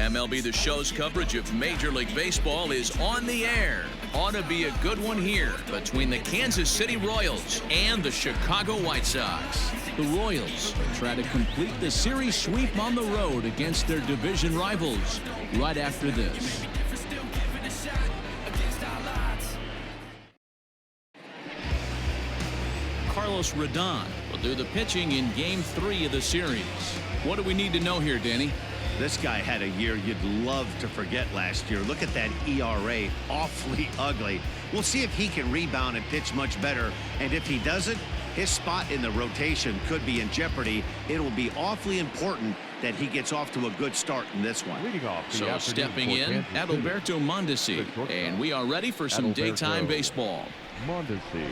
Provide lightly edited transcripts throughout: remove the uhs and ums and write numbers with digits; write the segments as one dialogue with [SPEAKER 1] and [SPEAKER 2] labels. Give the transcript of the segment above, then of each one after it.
[SPEAKER 1] MLB The Show's coverage of Major League Baseball is on the air. Ought to be a good one here between the Kansas City Royals and the Chicago White Sox. The Royals try to complete the series sweep on the road against their division rivals right after this. Carlos Rodon will do the pitching in Game 3 of the series. What do we need to know here, Danny?
[SPEAKER 2] This guy had a year you'd love to forget last year. Look at that ERA, awfully ugly. We'll see if he can rebound and pitch much better. And if he doesn't, his spot in the rotation could be in jeopardy. It will be awfully important that he gets off to a good start in this one.
[SPEAKER 1] So stepping in, Adalberto Mondesi. And we are ready for some daytime baseball.
[SPEAKER 3] Mondesi.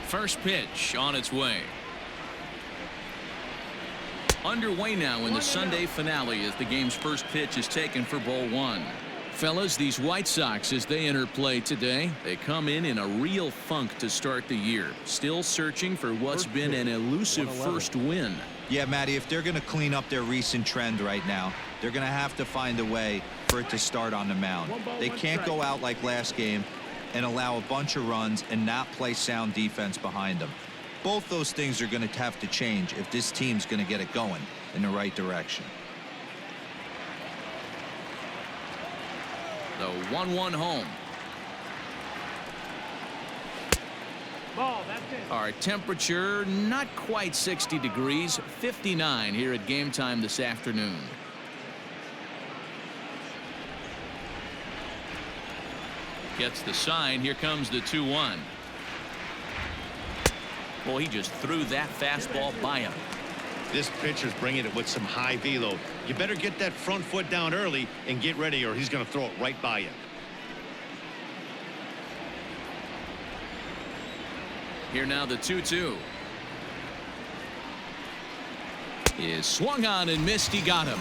[SPEAKER 1] First pitch on its way. Underway now in the Sunday finale as the game's first pitch is taken for ball one. Fellas, these White Sox, as they enter play today, they come in a real funk to start the year. Still searching for what's been an elusive first win.
[SPEAKER 4] Yeah, Matty, if they're going to clean up their recent trend right now, they're going to have to find a way for it to start on the mound. They can't go out like last game and allow a bunch of runs and not play sound defense behind them. Both those things are going to have to change if this team's going to get it going in the right direction.
[SPEAKER 1] The 1-1 home.
[SPEAKER 3] Ball, that's it.
[SPEAKER 1] Our temperature not quite 60 degrees, 59 here at game time this afternoon. Gets the sign. Here comes the 2-1. Well, he just threw that fastball by him.
[SPEAKER 2] This pitcher's bringing it with some high velo. You better get that front foot down early and get ready, or he's going to throw it right by you.
[SPEAKER 1] Here now the 2-2. Is swung on and missed. He got him.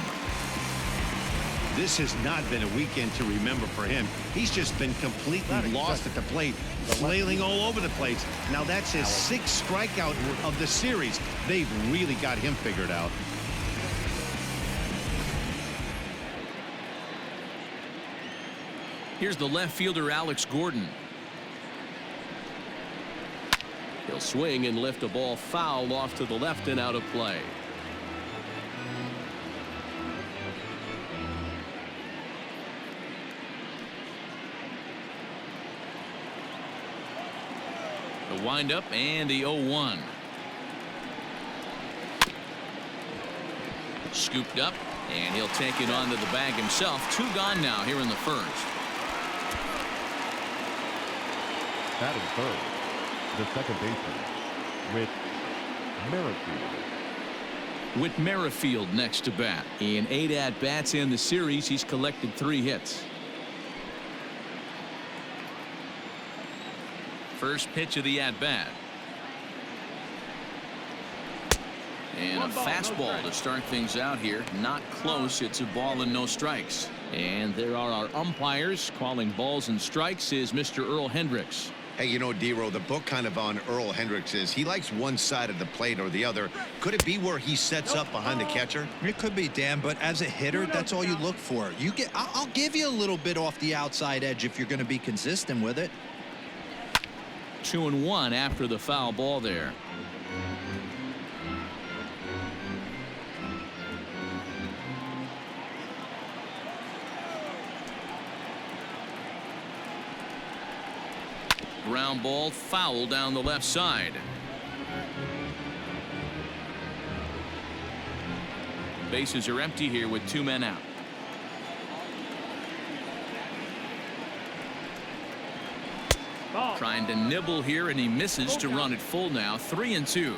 [SPEAKER 2] This has not been a weekend to remember for him. He's just been completely lost at the plate, flailing all over the place. Now that's his 6th strikeout of the series. They've really got him figured out.
[SPEAKER 1] Here's the left fielder, Alex Gordon. He'll swing and lift a ball foul off to the left and out of play. The windup and the 0-1. Scooped up, and he'll take it onto the bag himself. 2 gone now here in the first.
[SPEAKER 3] Batting third, the second baseman, Whit
[SPEAKER 1] Merrifield next to bat. In 8 at-bats in the series, he's collected 3 hits. First pitch of the at-bat. And a fastball to start things out here. Not close. It's a ball and no strikes. And there are our umpires calling balls and strikes is Mr. Earl Hendricks.
[SPEAKER 5] Hey, you know, D-Row, the book kind of on Earl Hendricks is he likes one side of the plate or the other. Could it be where he sets up behind the catcher?
[SPEAKER 4] It could be, Dan, but as a hitter, that's all you look for. I'll give you a little bit off the outside edge if you're going to be consistent with it.
[SPEAKER 1] 2-1 after the foul ball there. Ground ball foul down the left side. Bases are empty here with 2 men out. Trying to nibble here, and he misses to run it full now. 3-2.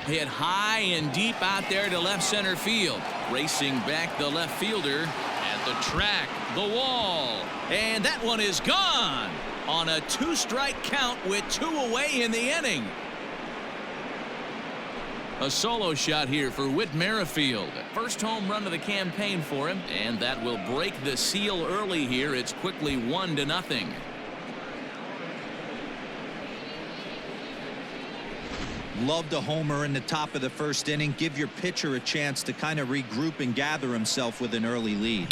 [SPEAKER 1] Hit high and deep out there to left center field. Racing back the left fielder at the track, the wall. And that one is gone on a 2-strike count with 2 away in the inning. A solo shot here for Whit Merrifield. First home run of the campaign for him, and that will break the seal early here. It's quickly 1-0.
[SPEAKER 4] Love the homer in the top of the first inning. Give your pitcher a chance to kind of regroup and gather himself with an early lead.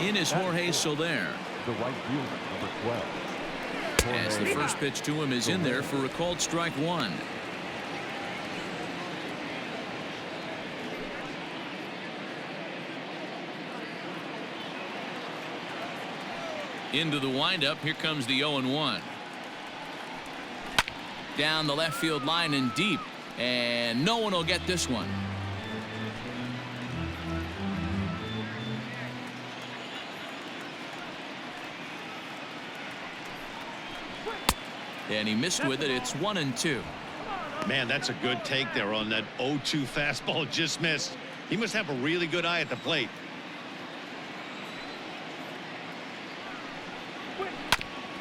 [SPEAKER 1] In is Jorge Soler.
[SPEAKER 3] The right fielder, number 12.
[SPEAKER 1] As the first pitch to him is in there for a called strike one. Into the windup. Here comes the 0-1. Down the left field line and deep. And no one will get this one. And he missed with it. It's 1-2.
[SPEAKER 2] Man, that's a good take there on that 0-2 fastball. Just missed. He must have a really good eye at the plate.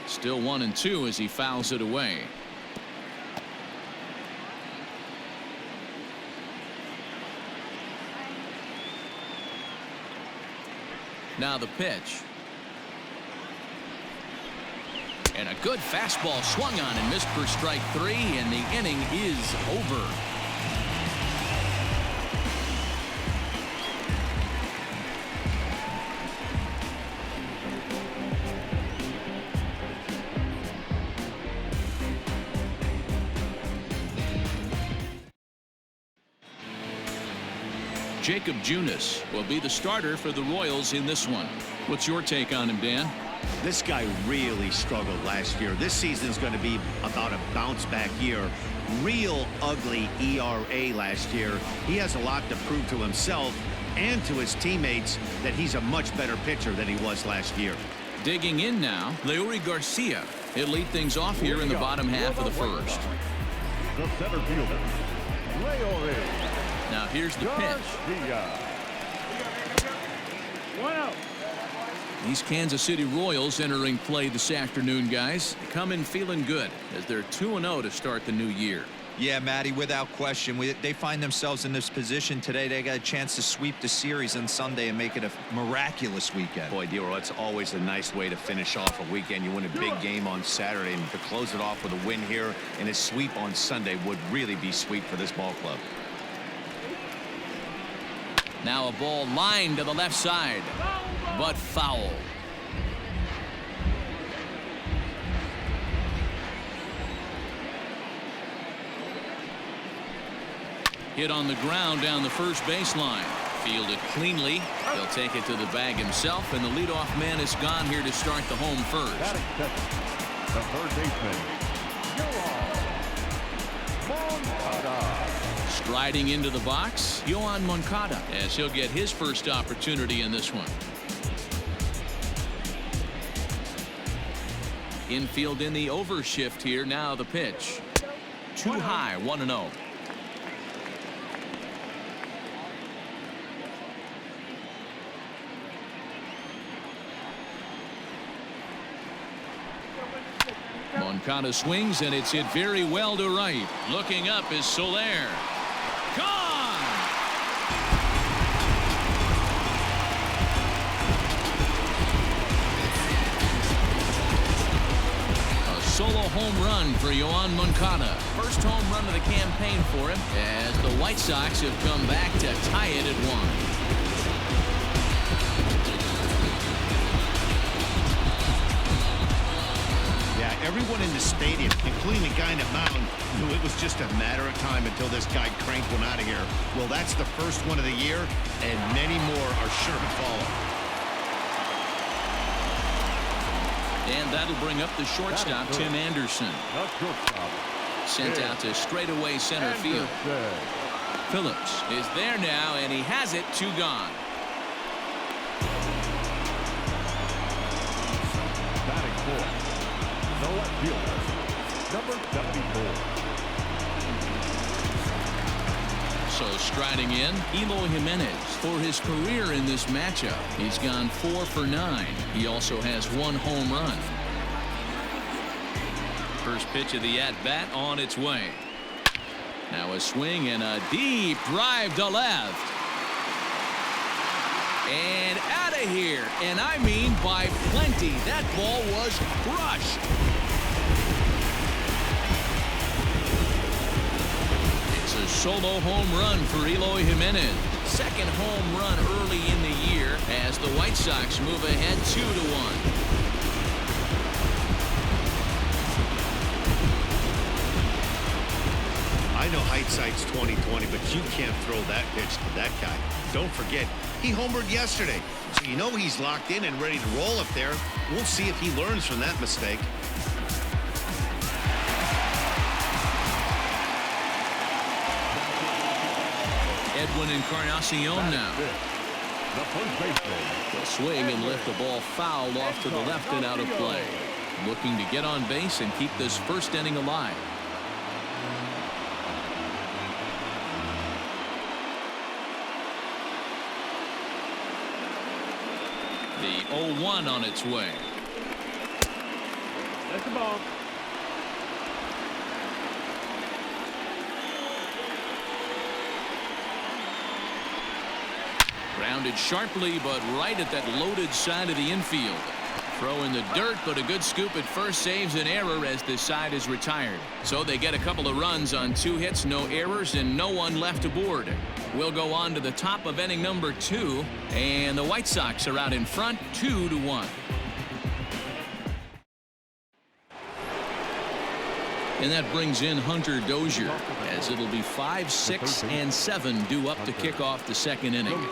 [SPEAKER 1] Still 1-2 as he fouls it away. Now the pitch. And a good fastball swung on and missed for strike three, and the inning is over. Jacob Junis will be the starter for the Royals in this one. What's your take on him, Dan?
[SPEAKER 2] This guy really struggled last year. This season is going to be about a bounce back year. Real ugly ERA last year. He has a lot to prove to himself and to his teammates that he's a much better pitcher than he was last year.
[SPEAKER 1] Digging in now, Leury Garcia. He'll lead things off here in the bottom half of the first.
[SPEAKER 3] The center fielder, Leury.
[SPEAKER 1] Now here's the pitch.
[SPEAKER 3] 1-0.
[SPEAKER 1] These Kansas City Royals entering play this afternoon, guys. Come in feeling good as they're 2-0 to start the new year.
[SPEAKER 4] Yeah, Matty, without question. They find themselves in this position today. They got a chance to sweep the series on Sunday and make it a miraculous weekend.
[SPEAKER 2] Boy, Dero, it's always a nice way to finish off a weekend. You win a big game on Saturday, and to close it off with a win here and a sweep on Sunday would really be sweet for this ball club.
[SPEAKER 1] Now a ball lined to the left side, but foul. Hit on the ground down the first baseline. Fielded cleanly. He'll take it to the bag himself, and the leadoff man is gone here to start the home first.
[SPEAKER 3] Batting second, the third baseman, Moncada.
[SPEAKER 1] Striding into the box, Yoan Moncada, as he'll get his first opportunity in this one. Infield in the overshift here. Now the pitch. Too high, 1-0. Moncada swings, and it's hit very well to right. Looking up is Soler. Gone! A solo home run for Yoan Moncada. First home run of the campaign for him, as the White Sox have come back to tie it at 1.
[SPEAKER 2] Everyone in the stadium, including the guy in the mound, knew it was just a matter of time until this guy cranked one out of here. Well, that's the first one of the year, and many more are sure to follow.
[SPEAKER 1] And that'll bring up the shortstop, Tim Anderson. Sent out to straightaway center field. Phillips is there now, and he has it. 2 gone.
[SPEAKER 3] Batting fourth, the left fielder, number 74.
[SPEAKER 1] So striding in, Eloy Jimenez for his career in this matchup. He's gone 4 for 9. He also has 1 home run. First pitch of the at-bat on its way. Now a swing and a deep drive to left. And out of here. And I mean by plenty. That ball was crushed. It's a solo home run for Eloy Jimenez. Second home run early in the year as the White Sox move ahead 2-1.
[SPEAKER 5] I know hindsight's 20/20, but you can't throw that pitch to that guy. Don't forget, he homered yesterday, so you know he's locked in and ready to roll up there. We'll see if he learns from that mistake.
[SPEAKER 1] Edwin Encarnacion now.
[SPEAKER 3] The first baseman.
[SPEAKER 1] Will swing and lift the ball foul off to the left and out of play. Looking to get on base and keep this first inning alive. The 0-1 on its way.
[SPEAKER 3] That's the ball.
[SPEAKER 1] Grounded sharply, but right at that loaded side of the infield. Throw in the dirt, but a good scoop at first saves an error as this side is retired. So they get a couple of runs on 2 hits, no errors, and no one left aboard. We'll go on to the top of inning number 2, and the White Sox are out in front 2-1. And that brings in Hunter Dozier, as it'll be 5, 6, and 7 due up to kick off the second inning.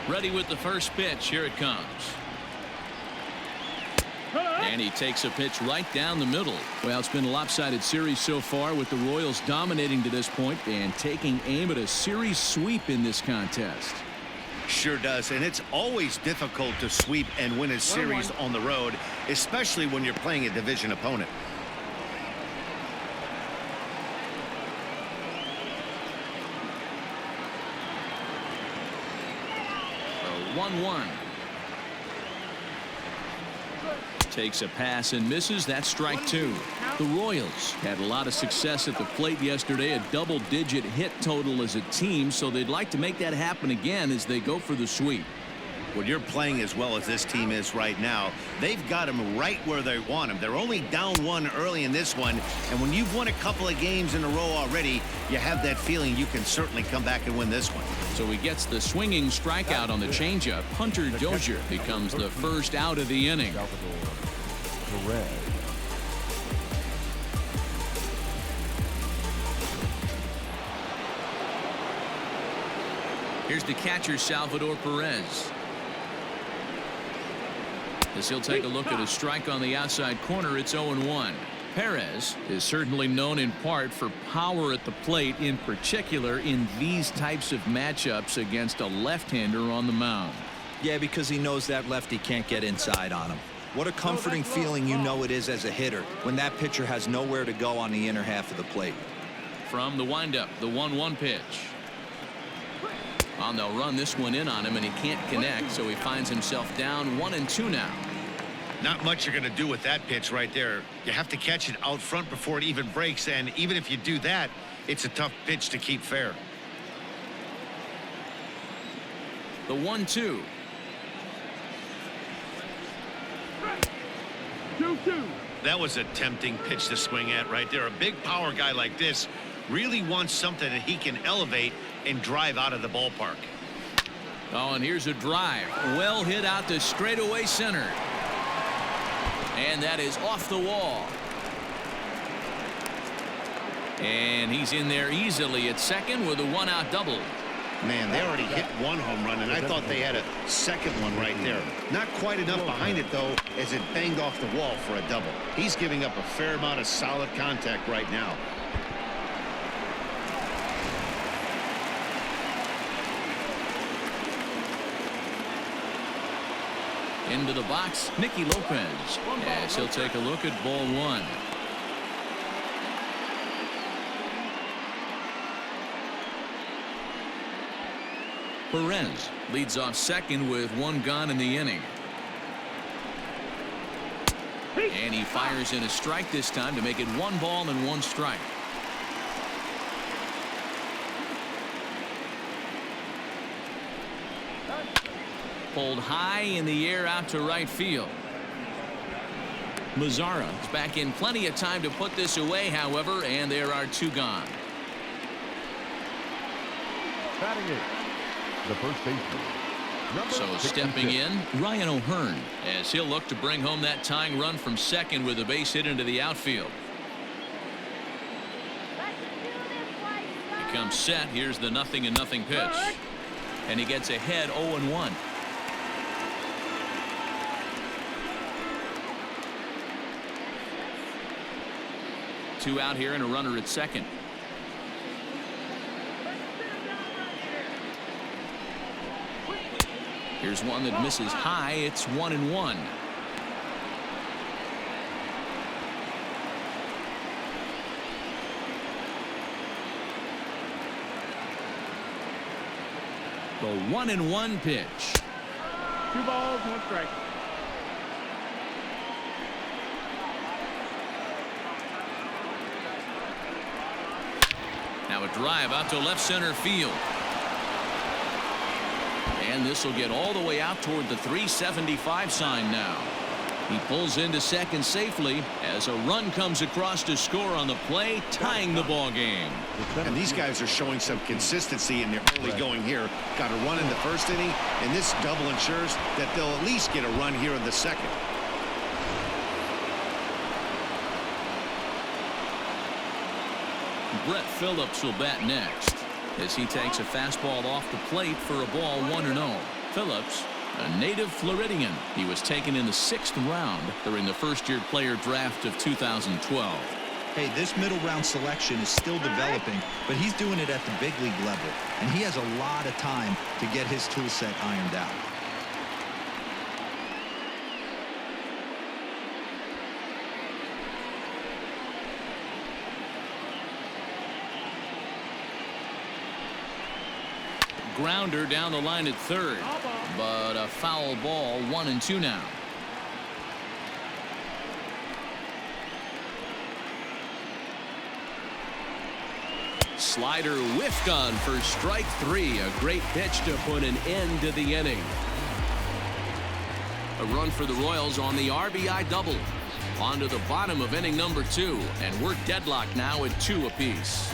[SPEAKER 1] Ready with the first pitch. Here it comes. And he takes a pitch right down the middle. Well, it's been a lopsided series so far, with the Royals dominating to this point and taking aim at a series sweep in this contest.
[SPEAKER 2] Sure does, and it's always difficult to sweep and win a series on the road, especially when you're playing a division opponent.
[SPEAKER 1] 1-1. Takes a pass and misses. That's strike 2. The Royals had a lot of success at the plate yesterday, a double-digit hit total as a team, so they'd like to make that happen again as they go for the sweep.
[SPEAKER 2] When you're playing as well as this team is right now, they've got them right where they want them. They're only down 1 early in this one, and when you've won a couple of games in a row already, you have that feeling you can certainly come back and win this one.
[SPEAKER 1] So he gets the swinging strikeout on the changeup. Hunter Dozier becomes the first out of the inning. Here's the catcher, Salvador Perez. As he'll take a look at a strike on the outside corner, it's 0-1. Perez is certainly known in part for power at the plate, in particular in these types of matchups against a left-hander on the mound.
[SPEAKER 4] Yeah, because he knows that lefty can't get inside on him. What a comforting feeling you know it is as a hitter when that pitcher has nowhere to go on the inner half of the plate.
[SPEAKER 1] From the windup, the 1-1 pitch. And they'll run this one in on him, and he can't connect, so he finds himself down 1-2 now.
[SPEAKER 5] Not much you're going to do with that pitch right there. You have to catch it out front before it even breaks, and even if you do that, it's a tough pitch to keep fair.
[SPEAKER 1] The 1-2.
[SPEAKER 3] 2-2.
[SPEAKER 5] That was a tempting pitch to swing at right there. A big power guy like this really wants something that he can elevate and drive out of the ballpark.
[SPEAKER 1] Oh, and here's a drive. Well hit out to straightaway center. And that is off the wall. And he's in there easily at second with a 1-out double.
[SPEAKER 2] Man, they already hit 1 home run, and I thought they had a second one right there. Not quite enough behind it, though, as it banged off the wall for a double. He's giving up a fair amount of solid contact right now.
[SPEAKER 1] Into the box, Nicky Lopez. Yes, he'll take a look at ball 1. Perez leads off second with 1 gone in the inning. And he fires in a strike this time to make it 1 ball and 1 strike. Pulled high in the air out to right field. Mazara is back in plenty of time to put this away, however, and there are 2 gone.
[SPEAKER 3] Batting it, the first baseman.
[SPEAKER 1] So stepping in, Ryan O'Hearn, as he'll look to bring home that tying run from second with a base hit into the outfield. He comes set. Here's the 0-0 pitch. And he gets ahead 0-1. Two out here and a runner at second. Here's one that misses high. It's 1-1. The 1-1 pitch.
[SPEAKER 3] 2 balls, 1 strike.
[SPEAKER 1] Now a drive out to left center field. And this will get all the way out toward the 375 sign now. He pulls into second safely as a run comes across to score on the play, tying the ball game.
[SPEAKER 2] And these guys are showing some consistency in their early going here. Got a run in the first inning, and this double ensures that they'll at least get a run here in the second.
[SPEAKER 1] Brett Phillips will bat next as he takes a fastball off the plate for a ball 1-0. Phillips, a native Floridian. He was taken in the 6th round during the first-year player draft of 2012.
[SPEAKER 4] Hey, this middle round selection is still developing, but he's doing it at the big league level, and he has a lot of time to get his tool set ironed out.
[SPEAKER 1] Grounder down the line at third, but a foul ball. 1-2 now. Slider whiffed on for strike 3. A great pitch to put an end to the inning. A run for the Royals on the RBI double. On to the bottom of inning number 2, and we're deadlocked now at 2 apiece.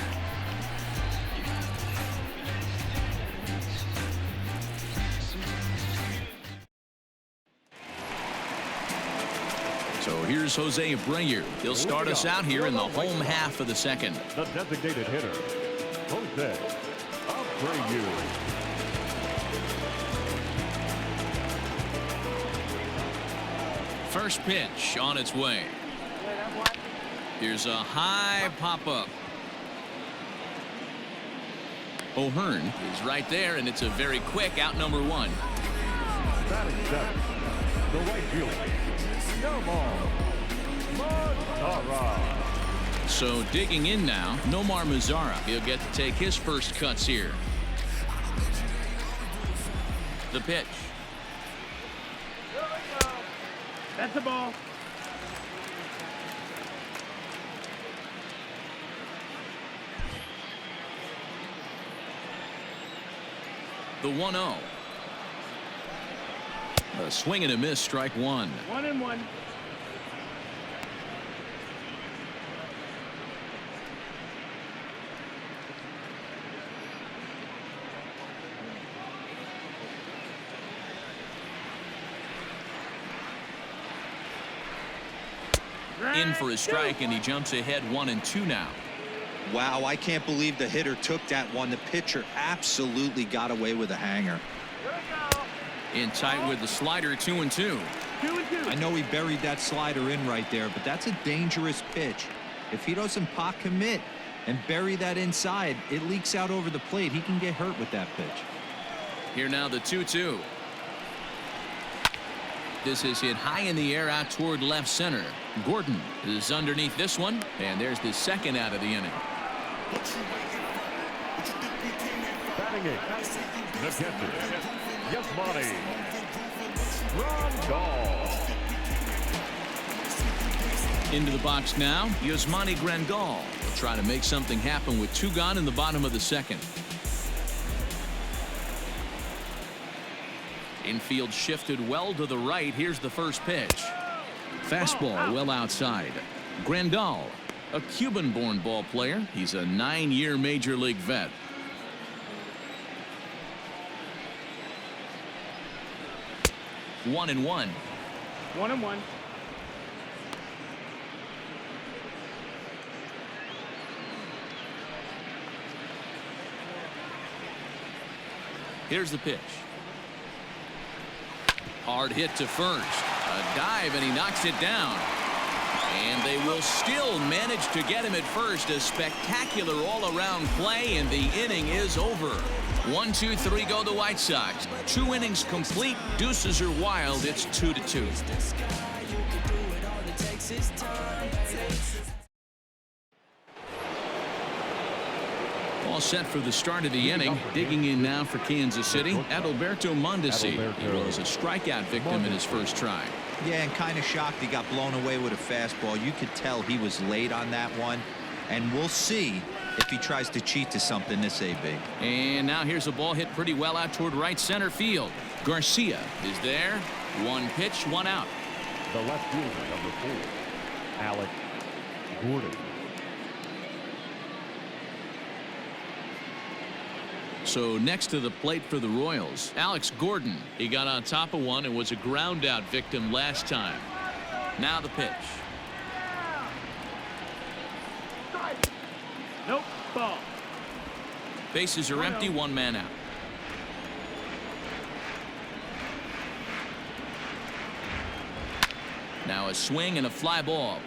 [SPEAKER 1] So here's Jose Abreu. He'll start us out here in the home half of the second.
[SPEAKER 3] The designated hitter, Jose Abreu.
[SPEAKER 1] First pitch on its way. Here's a high pop-up. O'Hearn is right there, and it's a very quick out number 1.
[SPEAKER 3] Batting seventh, the right fielder, Nomar Mazara.
[SPEAKER 1] So digging in now, Nomar Mazara. He'll get to take his first cuts here. The pitch.
[SPEAKER 3] That's the ball.
[SPEAKER 1] The 1-0. A swing and a miss, strike 1.
[SPEAKER 3] 1-1.
[SPEAKER 1] In for a strike, and he jumps ahead 1-2 now.
[SPEAKER 4] Wow, I can't believe the hitter took that one. The pitcher absolutely got away with a hanger.
[SPEAKER 1] In tight with the slider, 2-2.
[SPEAKER 3] 2-2.
[SPEAKER 4] I know he buried that slider in right there, but that's a dangerous pitch. If he doesn't pot commit and bury that inside, it leaks out over the plate. He can get hurt with that pitch.
[SPEAKER 1] Here now the 2-2. This is hit high in the air out toward left center. Gordon is underneath this one, and there's the second out of the inning.
[SPEAKER 3] Batting eighth, the catcher, Yasmani Grandal.
[SPEAKER 1] Into the box now, Yasmani Grandal will try to make something happen with 2 gone in the bottom of the second. Infield shifted well to the right. Here's the first pitch. Fastball well outside. Grandal, a Cuban-born ball player. He's a 9-year major league vet. One and one.
[SPEAKER 6] 1-1.
[SPEAKER 1] Here's the pitch. Hard hit to first. A dive, and he knocks it down. And they will still manage to get him at first. A spectacular all-around play, and the inning is over. 1, 2, 3 go the White Sox. 2 innings complete. Deuces are wild. It's 2-2. All set for the start of the inning. Digging in now for Kansas City, Adalberto Mondesi. He was a strikeout victim in his first try.
[SPEAKER 4] Yeah, and kind of shocked he got blown away with a fastball. You could tell he was late on that one. And we'll see if he tries to cheat to something this AB.
[SPEAKER 1] And now here's a ball hit pretty well out toward right center field. Garcia is there. 1 pitch, 1 out.
[SPEAKER 3] The left fielder, number 4, Alex Gordon.
[SPEAKER 1] So next to the plate for the Royals, Alex Gordon. He got on top of one and was a ground out victim last time. Now the pitch.
[SPEAKER 6] Nope. Ball.
[SPEAKER 1] Bases are empty, 1 man out. Now a swing and a fly ball.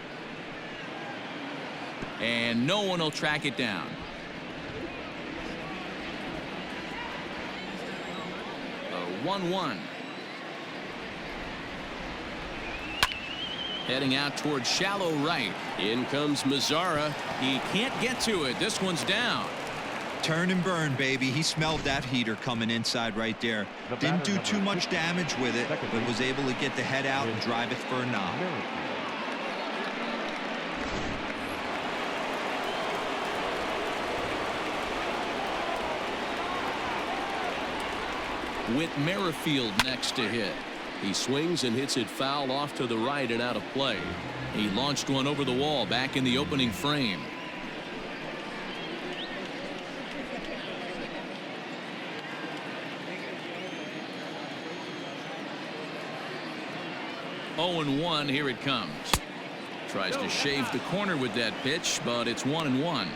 [SPEAKER 1] And no one will track it down. A 1-1. Heading out towards shallow right. In comes Mazzara. He can't get to it. This one's down.
[SPEAKER 4] Turn and burn, baby. He smelled that heater coming inside right there. Didn't do too much damage with it, but was able to get the head out and drive it for a knock.
[SPEAKER 1] With Merrifield next to hit. He swings and hits it foul off to the right and out of play. He launched one over the wall back in the opening frame. Oh and 1. Here it comes. Tries to shave the corner with that pitch, but it's 1-1.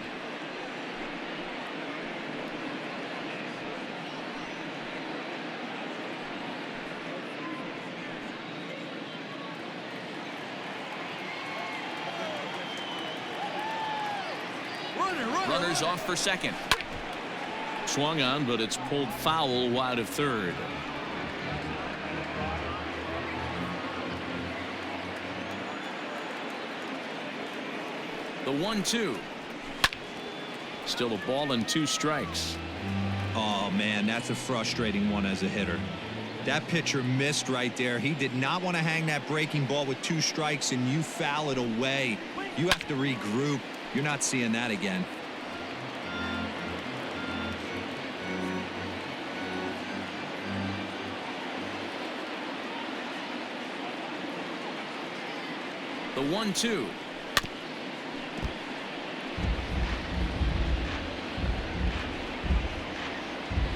[SPEAKER 1] Runners off for second. Swung on, but it's pulled foul wide of third. The 1-2. Still a ball and 2 strikes.
[SPEAKER 4] Oh, man, that's a frustrating one as a hitter. That pitcher missed right there. He did not want to hang that breaking ball with 2 strikes, and you foul it away. You have to regroup. You're not seeing that again.
[SPEAKER 1] The 1-2.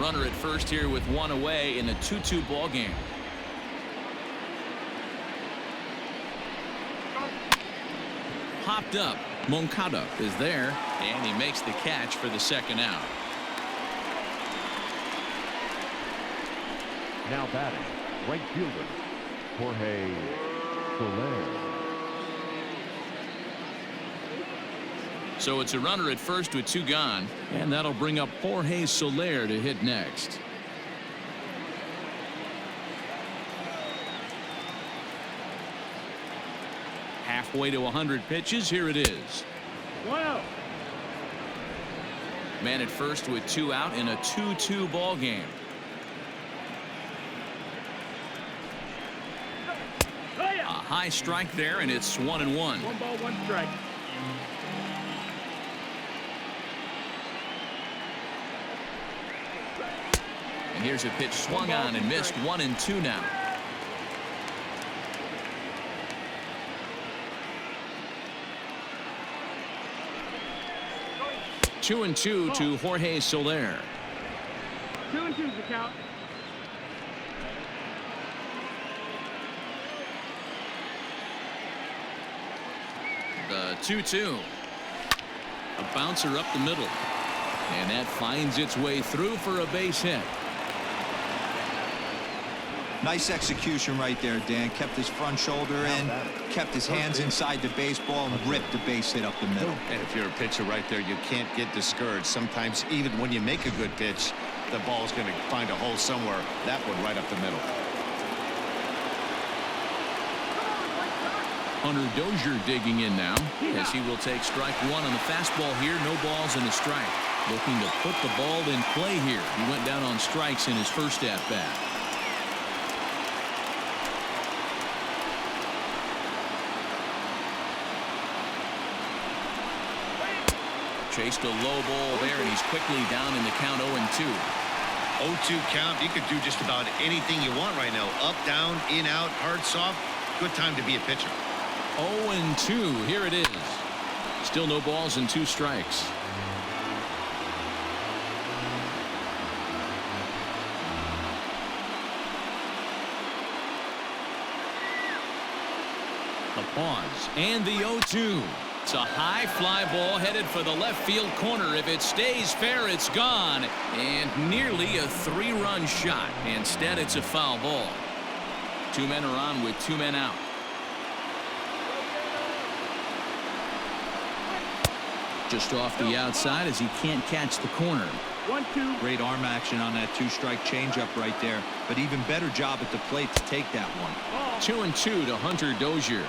[SPEAKER 1] Runner at first here with 1 away in a 2-2 ball game. Popped up. Moncada is there, and he makes the catch for the second out.
[SPEAKER 3] Now batting, right fielder, Jorge Soler.
[SPEAKER 1] So it's a runner at first with 2 gone, and that'll bring up Jorge Soler to hit next. Halfway to 100 pitches. Here it is.
[SPEAKER 6] 1-0.
[SPEAKER 1] Man at first with 2 out in a 2-2 ball game. A high strike there, and it's 1-1.
[SPEAKER 6] 1 ball, 1 strike.
[SPEAKER 1] And here's a pitch swung on and missed. 1-2 now. Two and two to Jorge Soler.
[SPEAKER 6] 2-2 the count.
[SPEAKER 1] The 2-2. A bouncer up the middle. And that finds its way through for a base hit.
[SPEAKER 4] Nice execution right there, Dan. Kept his front shoulder in, kept his hands inside the baseball, and ripped the base hit up the middle.
[SPEAKER 2] And if you're a pitcher right there, you can't get discouraged. Sometimes even when you make a good pitch, the ball's going to find a hole somewhere. That one right up the middle.
[SPEAKER 1] Hunter Dozier digging in now, as he will take strike one on the fastball here. No balls and a strike. Looking to put the ball in play here. He went down on strikes in his first at bat. Chased a low ball there, and he's quickly down in the count. 0-2.
[SPEAKER 5] 0-2 count. You could do just about anything you want right now. Up, down, in, out, hard, soft. Good time to be a pitcher.
[SPEAKER 1] 0-2. Here it is. Still no balls and 2 strikes. The pause and the 0-2. It's a high fly ball headed for the left field corner. If it stays fair, it's gone. And nearly a 3-run shot. Instead, it's a foul ball. 2 men are on with 2 men out. Just off the outside as he can't catch the corner.
[SPEAKER 6] 1-2.
[SPEAKER 4] Great arm action on that 2-strike changeup right there, but even better job at the plate to take that one.
[SPEAKER 1] 2-2 to Hunter Dozier.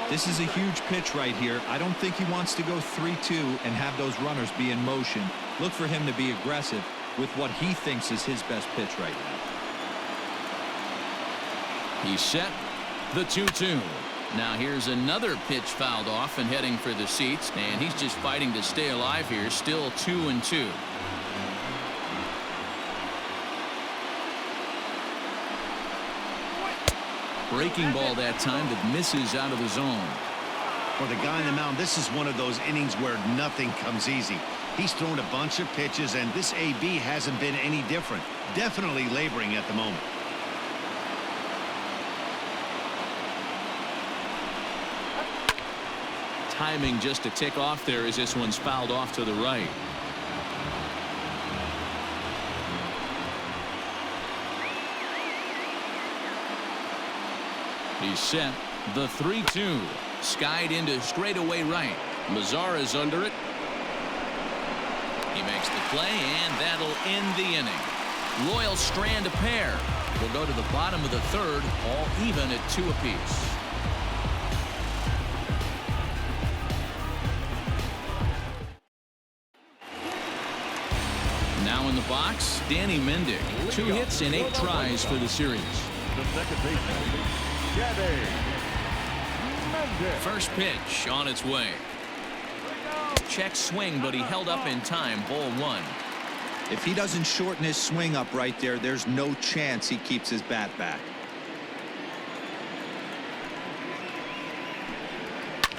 [SPEAKER 4] This is a huge pitch right here. I don't think he wants to go 3-2 and have those runners be in motion. Look for him to be aggressive with what he thinks is his best pitch right now.
[SPEAKER 1] He's set. The 2-2. Now here's another pitch fouled off and heading for the seats, and he's just fighting to stay alive here. Still 2-2. Breaking ball that time that misses out of the zone.
[SPEAKER 2] For the guy on the mound, this is one of those innings where nothing comes easy. He's thrown a bunch of pitches, and this AB hasn't been any different. Definitely laboring at the moment.
[SPEAKER 1] Timing just to tick off there as this one's fouled off to the right. He's set. The 3-2. Skied into straightaway right. Mazara's under it. He makes the play, and that'll end the inning. Royals strand a pair. We'll go to the bottom of the third, all even at 2 apiece. Now in the box, Danny Mendick. 2 hits and 8 tries for the series.
[SPEAKER 3] The second baseman, Javier Báez.
[SPEAKER 1] First pitch on its way. Check swing, but he held up in time. Ball 1.
[SPEAKER 4] If he doesn't shorten his swing up right there, there's no chance he keeps his bat back.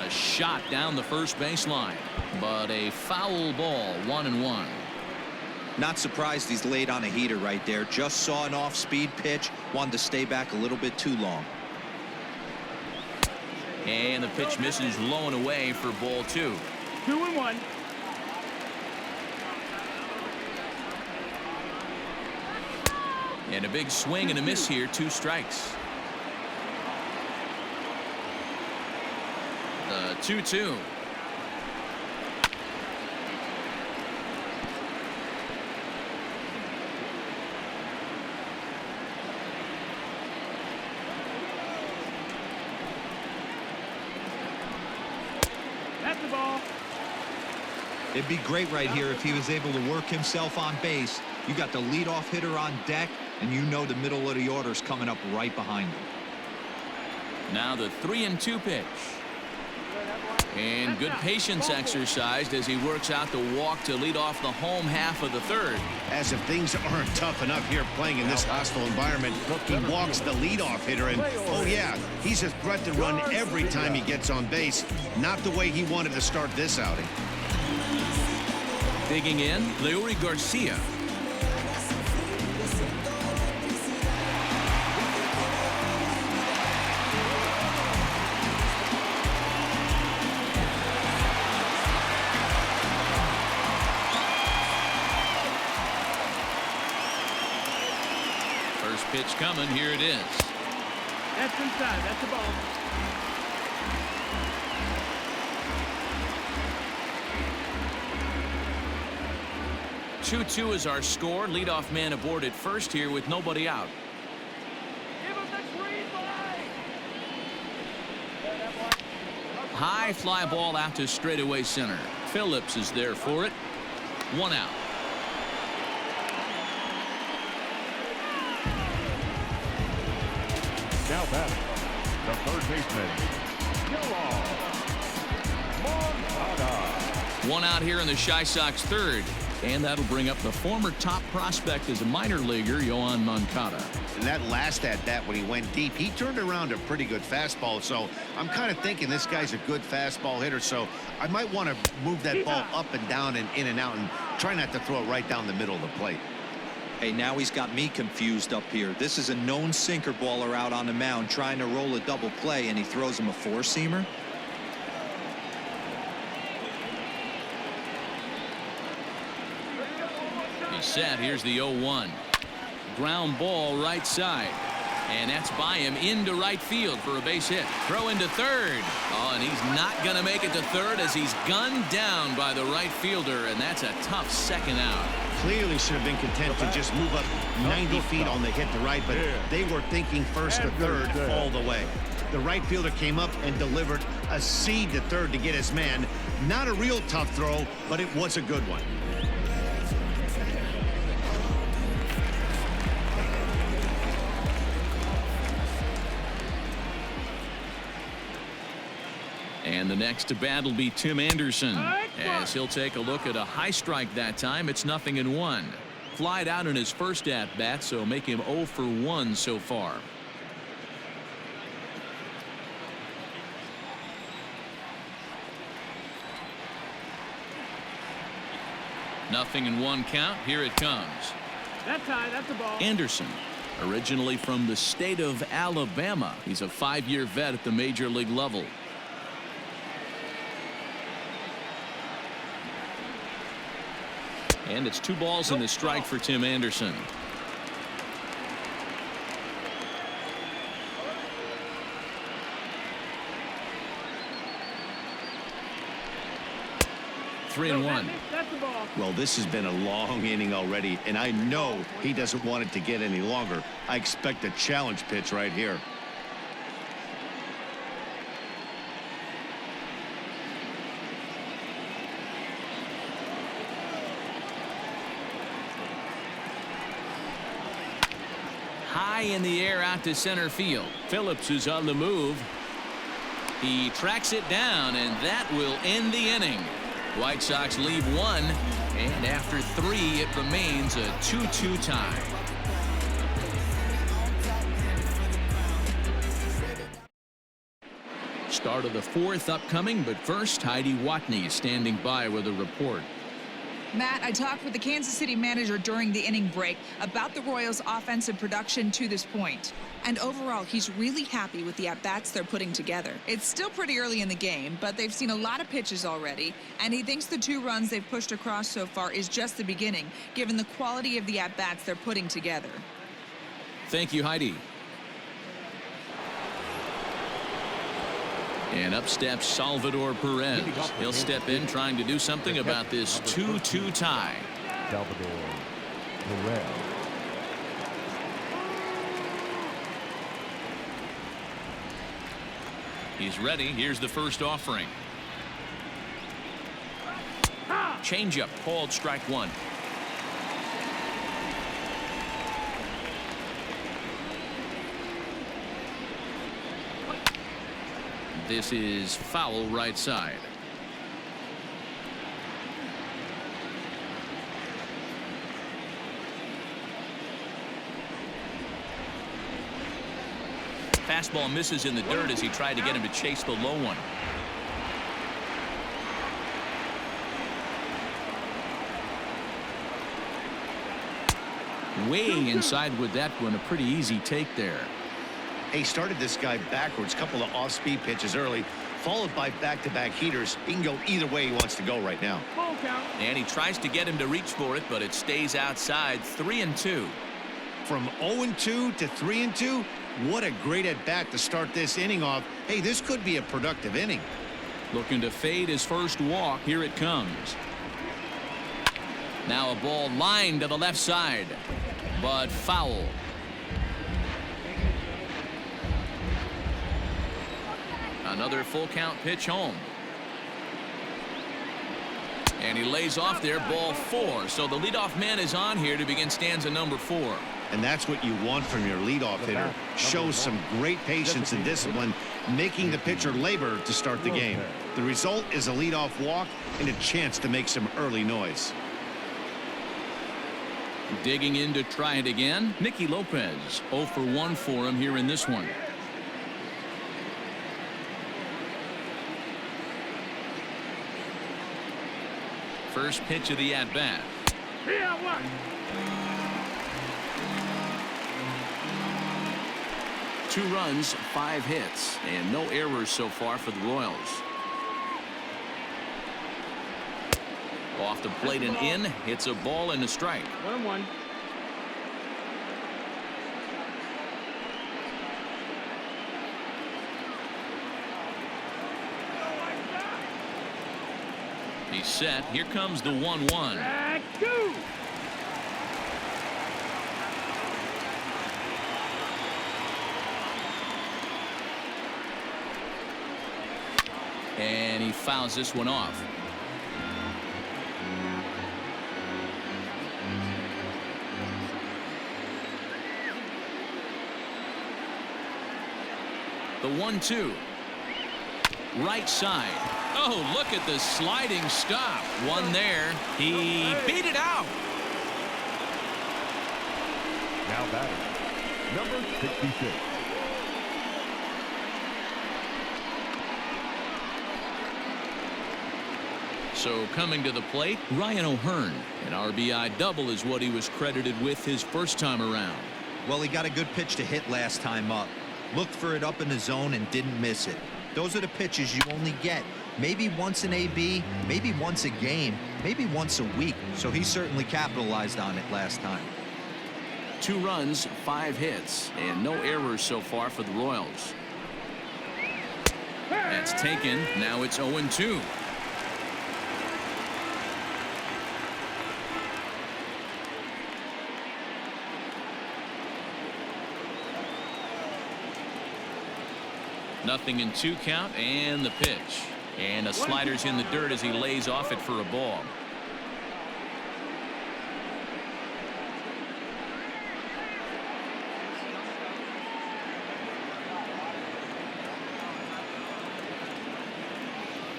[SPEAKER 1] A shot down the first baseline, but a foul ball. 1-1.
[SPEAKER 4] Not surprised he's laid on a heater right there. Just saw an off-speed pitch. Wanted to stay back a little bit too long.
[SPEAKER 1] And the pitch misses low and away for ball 2.
[SPEAKER 6] 2-1.
[SPEAKER 1] And a big swing and a miss here. 2 strikes. The 2-2.
[SPEAKER 6] That's the ball.
[SPEAKER 4] It'd be great right here if he was able to work himself on base. You got the leadoff hitter on deck, and you know the middle of the order is coming up right behind him.
[SPEAKER 1] Now the 3-2 pitch. And good patience exercised as he works out the walk to lead off the home half of the third.
[SPEAKER 2] As if things aren't tough enough here playing in this hostile environment, he walks the leadoff hitter, and oh yeah, he's a threat to run every time he gets on base. Not the way he wanted to start this outing.
[SPEAKER 1] Digging in, Leury Garcia. First pitch coming. Here it is.
[SPEAKER 6] That's inside. That's a ball.
[SPEAKER 1] Two is our score. Leadoff man aboard at first here with nobody out.
[SPEAKER 6] Give him the green light.
[SPEAKER 1] High fly ball out to straightaway center. Phillips is there for it. 1 out.
[SPEAKER 3] Now batting, the third baseman, Moncada.
[SPEAKER 1] 1 out here in the Chi Sox third. And that'll bring up the former top prospect as a minor leaguer, Yoan Moncada.
[SPEAKER 2] And that last at-bat when he went deep, he turned around a pretty good fastball. So I'm kind of thinking this guy's a good fastball hitter. So I might want to move that ball up and down and in and out and try not to throw it right down the middle of the plate.
[SPEAKER 4] Hey, now he's got me confused up here. This is a known sinker baller out on the mound trying to roll a double play, and he throws him a four-seamer.
[SPEAKER 1] He's set. Here's the 0-1. Ground ball right side. And that's by him into right field for a base hit. Throw into third. Oh, and he's not going to make it to third as he's gunned down by the right fielder, and that's a tough second out.
[SPEAKER 2] Clearly should have been content to just move up 90 feet on the hit to right, but they were thinking first to third all the way. The right fielder came up and delivered a seed to third to get his man. Not a real tough throw, but it was a good one.
[SPEAKER 1] And the next to bat will be Tim Anderson, as he'll take a look at a high strike that time. It's 0-1. Flied out in his first at bat, so make him 0 for 1 so far. Nothing in 1 count. Here it comes.
[SPEAKER 6] That's high. That's a ball.
[SPEAKER 1] Anderson, originally from the state of Alabama. He's a 5-year vet at the major league level. And it's 2 balls and a strike for Tim Anderson. Three and 1.
[SPEAKER 6] That's the ball.
[SPEAKER 2] Well, this has been a long inning already, and I know he doesn't want it to get any longer. I expect a challenge pitch right here.
[SPEAKER 1] High in the air out to center field. Phillips is on the move. He tracks it down, and that will end the inning. White Sox leave 1, and after 3, it remains a 2-2 tie. Start of the 4th upcoming, but first, Heidi Watney standing by with a report.
[SPEAKER 7] Matt, I talked with the Kansas City manager during the inning break about the Royals' offensive production to this point. And overall, he's really happy with the at-bats they're putting together. It's still pretty early in the game, but they've seen a lot of pitches already, and he thinks the 2 runs they've pushed across so far is just the beginning, given the quality of the at-bats they're putting together.
[SPEAKER 1] Thank you, Heidi. And up steps Salvador Perez. He'll step in trying to do something about this 2-2 tie.
[SPEAKER 3] Salvador Perez.
[SPEAKER 1] He's ready. Here's the first offering. Changeup called strike 1. This is foul right side. Fastball misses in the dirt as he tried to get him to chase the low one. Way inside with that one. A pretty easy take there.
[SPEAKER 2] He started this guy backwards. Couple of off-speed pitches early, followed by back-to-back heaters. He can go either way he wants to go right now.
[SPEAKER 6] Ball count.
[SPEAKER 1] And he tries to get him to reach for it, but it stays outside. 3-2.
[SPEAKER 2] From 0-2 to 3-2. What a great at-bat to start this inning off. Hey, this could be a productive inning.
[SPEAKER 1] Looking to fade his first walk. Here it comes. Now a ball lined to the left side, but foul. Another full count pitch home. And he lays off there, ball 4. So the leadoff man is on here to begin stanza number 4.
[SPEAKER 2] And that's what you want from your leadoff hitter. Shows some great patience and discipline, making the pitcher labor to start the game. The result is a leadoff walk and a chance to make some early noise.
[SPEAKER 1] Digging in to try it again, Nicky Lopez. 0 for 1 for him here in this one. First pitch of the at-bat.
[SPEAKER 6] Here, what?
[SPEAKER 1] 2 runs, 5 hits, and no errors so far for the Royals. Off the plate and in, hits a ball and a strike.
[SPEAKER 6] 1-1.
[SPEAKER 1] He's set. Here comes the 1-1.
[SPEAKER 6] Back two.
[SPEAKER 1] And he fouls this one off. The 1-2. Right side. Oh, look at the sliding stop. One there. He beat it out.
[SPEAKER 3] Now batting, number 66.
[SPEAKER 1] So coming to the plate, Ryan O'Hearn. An RBI double is what he was credited with his first time around.
[SPEAKER 4] Well, he got a good pitch to hit last time up. Looked for it up in the zone and didn't miss it. Those are the pitches you only get maybe once in AB, maybe once a game, maybe once a week. So he certainly capitalized on it last time.
[SPEAKER 1] 2 runs, 5 hits, and no errors so far for the Royals. That's taken. Now it's 0-2. Nothing in 2 count, and the pitch. And a slider's in the dirt as he lays off it for a ball.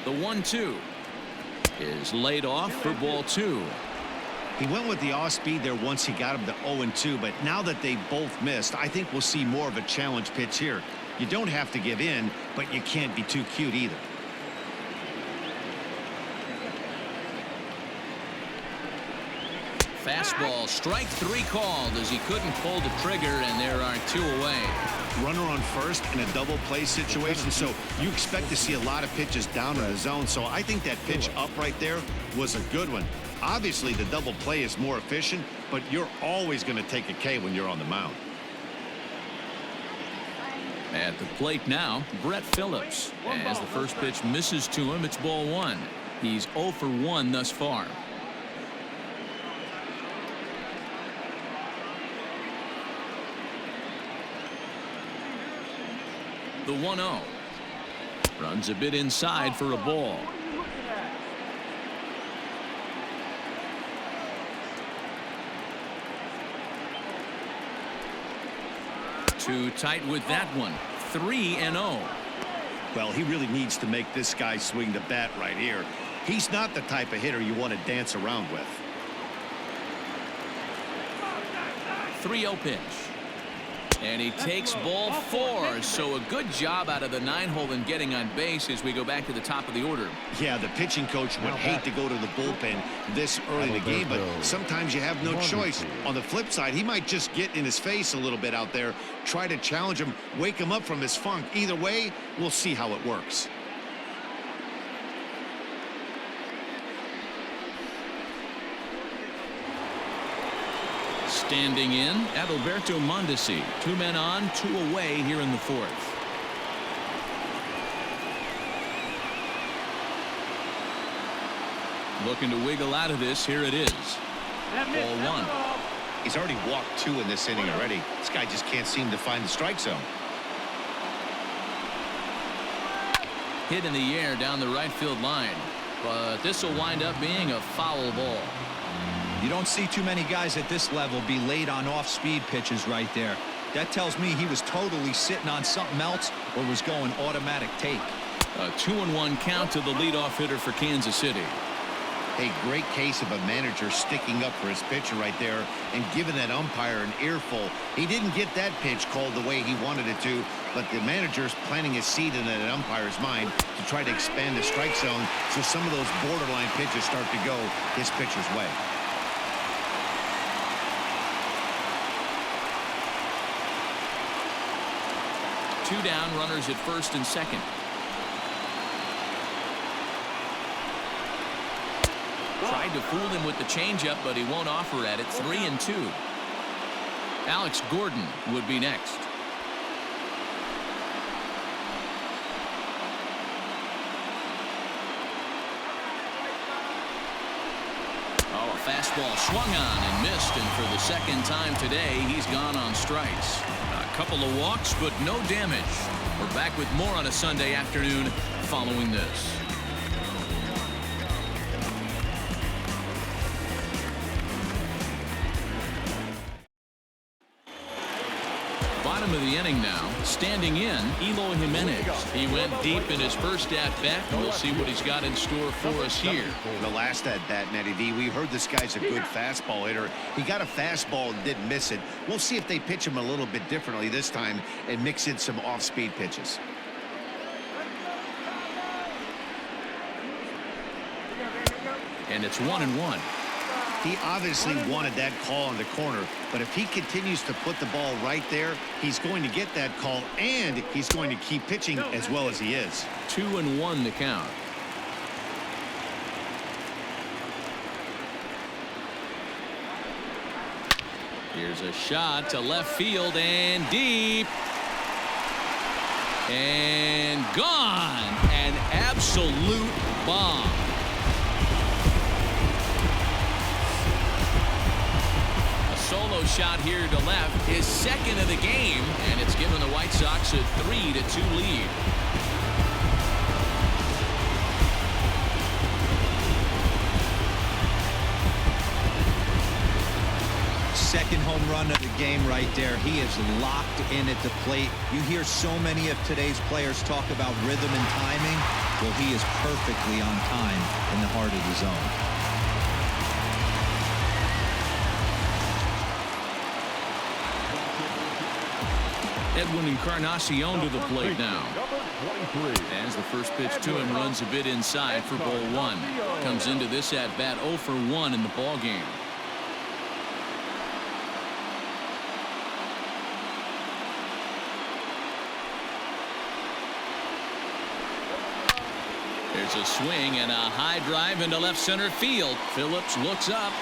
[SPEAKER 1] The 1-2 is laid off for ball 2.
[SPEAKER 2] He went with the off speed there once he got him to 0-2, but now that they both missed, I think we'll see more of a challenge pitch here. You don't have to give in, but you can't be too cute either.
[SPEAKER 1] Fastball, strike 3 called as he couldn't pull the trigger, and there are 2 away.
[SPEAKER 2] Runner on first in a double play situation, so you expect to see a lot of pitches down in the zone. So I think that pitch up right there was a good one. Obviously, the double play is more efficient, but you're always going to take a K when you're on the mound.
[SPEAKER 1] At the plate now, Brett Phillips. As the first pitch misses to him, it's ball 1. He's 0 for 1 thus far. The 1-0. Runs a bit inside for a ball. Too tight with that one. 3-0.
[SPEAKER 5] Well, he really needs to make this guy swing the bat right here. He's not the type of hitter you want to dance around with.
[SPEAKER 1] 3-0 pitch. And he takes ball 4. So a good job out of the 9-hole in getting on base as we go back to the top of the order.
[SPEAKER 5] Yeah, the pitching coach would hate to go to the bullpen this early in the game, but sometimes you have no choice. On the flip side, he might just get in his face a little bit out there, try to challenge him, wake him up from his funk. Either way, we'll see how it works.
[SPEAKER 1] Standing in, Adalberto Mondesi. 2 men on, 2 away here in the 4th. Looking to wiggle out of this. Here it is. Ball 1.
[SPEAKER 5] He's already walked 2 in this inning already. This guy just can't seem to find the strike zone.
[SPEAKER 1] Hit in the air down the right field line. But this will wind up being a foul ball.
[SPEAKER 4] You don't see too many guys at this level be late on off-speed pitches right there. That tells me he was totally sitting on something else or was going automatic take.
[SPEAKER 1] A 2-1 count to the leadoff hitter for Kansas City.
[SPEAKER 5] A great case of a manager sticking up for his pitcher right there and giving that umpire an earful. He didn't get that pitch called the way he wanted it to, but the manager's planting a seed in that umpire's mind to try to expand the strike zone so some of those borderline pitches start to go his pitcher's way.
[SPEAKER 1] Two down, runners at first and second. Tried to fool him with the changeup, but he won't offer at it. 3-2. Alex Gordon would be next. Oh, a fastball swung on and missed, and for the second time today, he's gone on strikes. A couple of walks, but no damage. We're back with more on a Sunday afternoon following this. Bottom of the inning now. Standing in, Eloy Jimenez. He went deep in his first at-bat, and we'll see what he's got in store for us here.
[SPEAKER 5] The last at-bat, Matty D, we heard this guy's a good fastball hitter. He got a fastball and didn't miss it. We'll see if they pitch him a little bit differently this time and mix in some off-speed pitches.
[SPEAKER 1] And it's 1-1.
[SPEAKER 5] He obviously wanted that call in the corner, but if he continues to put the ball right there, he's going to get that call, and he's going to keep pitching as well as he is.
[SPEAKER 1] 2-1 to count. Here's a shot to left field and deep. And gone. An absolute bomb. Solo shot here to left, his second of the game, and it's given the White Sox a 3-2 lead.
[SPEAKER 4] Second home run of the game right there. He is locked in at the plate. You hear so many of today's players talk about rhythm and timing. Well, he is perfectly on time in the heart of the zone.
[SPEAKER 1] Edwin Encarnacion to the plate now. As the first pitch to him runs a bit inside for ball 1. Comes into this at bat 0 for 1 in the ball game. There's a swing and a high drive into left center field. Phillips looks up,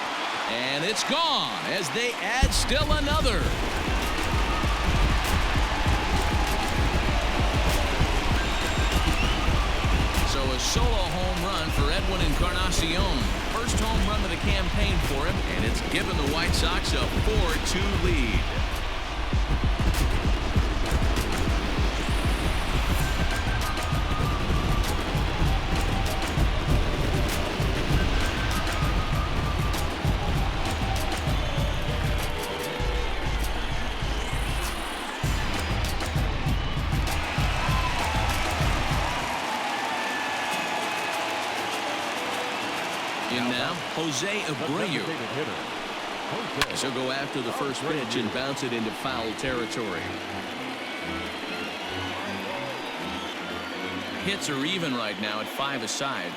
[SPEAKER 1] and it's gone as they add still another. So a solo home run for Edwin Encarnacion. First home run of the campaign for him, and it's given the White Sox a 4-2 lead. In now, Jose Abreu. He'll go after the first pitch and bounce it into foul territory. Hits are even right now at 5 aside.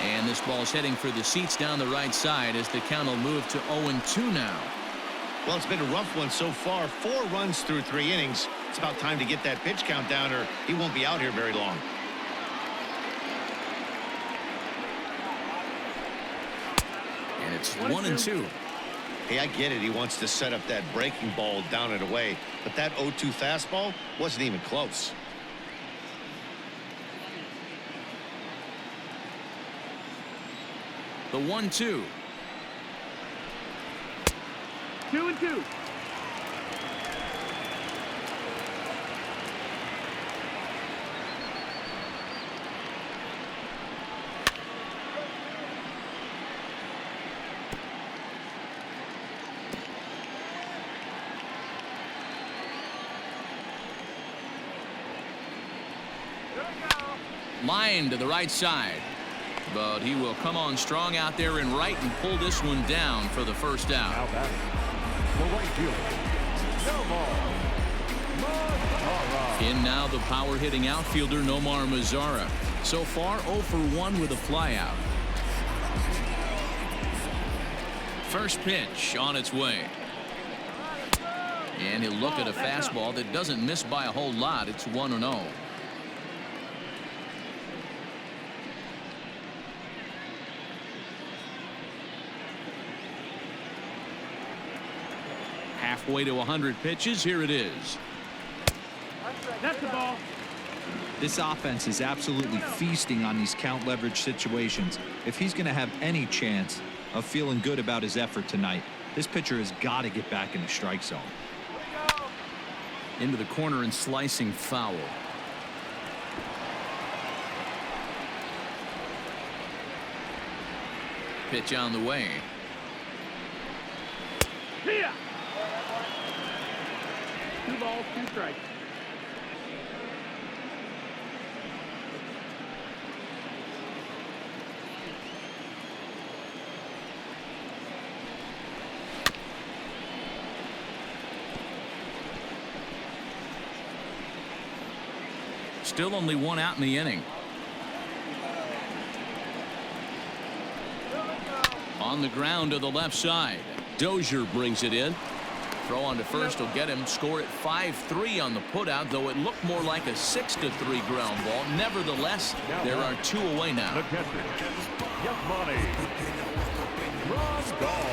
[SPEAKER 1] And this ball's heading for the seats down the right side as the count will move to 0-2 now.
[SPEAKER 5] Well, it's been a rough one so far. 4 runs through 3 innings. It's about time to get that pitch count down or he won't be out here very long.
[SPEAKER 1] And it's 1-2.
[SPEAKER 5] Hey, I get it. He wants to set up that breaking ball down and away. But that 0-2 fastball wasn't even close.
[SPEAKER 1] The 1-2.
[SPEAKER 6] 2-2.
[SPEAKER 1] Line to the right side. But he will come on strong out there in right and pull this one down for the first out.
[SPEAKER 3] Now batting, the right fielder, Nomar.
[SPEAKER 1] In now the power hitting outfielder Nomar Mazara. So far 0 for 1 with a flyout. First pitch on its way. And he'll look at a fastball that doesn't miss by a whole lot. It's 1-0. Halfway to 100 pitches. Here it is.
[SPEAKER 6] That's the ball.
[SPEAKER 4] This offense is absolutely feasting on these count leverage situations. If he's going to have any chance of feeling good about his effort tonight, this pitcher has got to get back in the strike zone.
[SPEAKER 1] Into the corner and slicing foul. Pitch on the way.
[SPEAKER 6] Here. 2 balls, 2 strikes.
[SPEAKER 1] Still only 1 out in the inning. On the ground to the left side. Dozier brings it in. Throw on to first will get him. Score at 5-3 on the putout, though it looked more like a 6-3 ground ball. Nevertheless, there are 2 away now.
[SPEAKER 3] The catcher, Yasmani Grandal.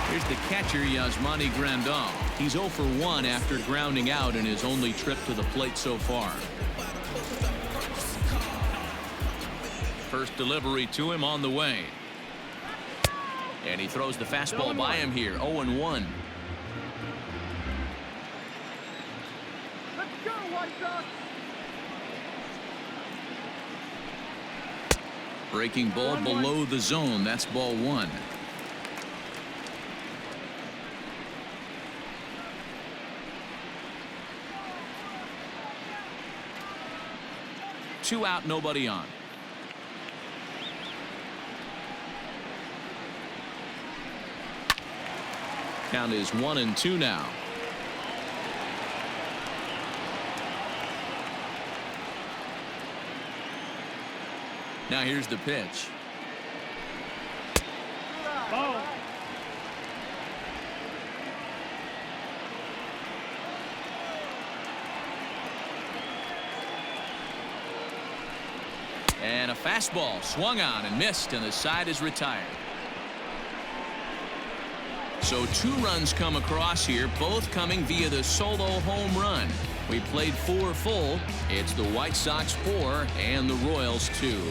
[SPEAKER 1] Here's the catcher, Yasmani Grandal. He's 0 for 1 after grounding out in his only trip to the plate so far. First delivery to him on the way. And he throws the fastball by him here. 0-1.
[SPEAKER 6] Let's go, White Sox.
[SPEAKER 1] Breaking ball below the zone. That's ball 1. Two out, nobody on. Count is 1-2 now. Now here's the pitch.
[SPEAKER 6] Ball.
[SPEAKER 1] And a fastball swung on and missed, and the side is retired. So 2 runs come across here, both coming via the solo home run. We played 4 full. It's the White Sox 4 and the Royals 2.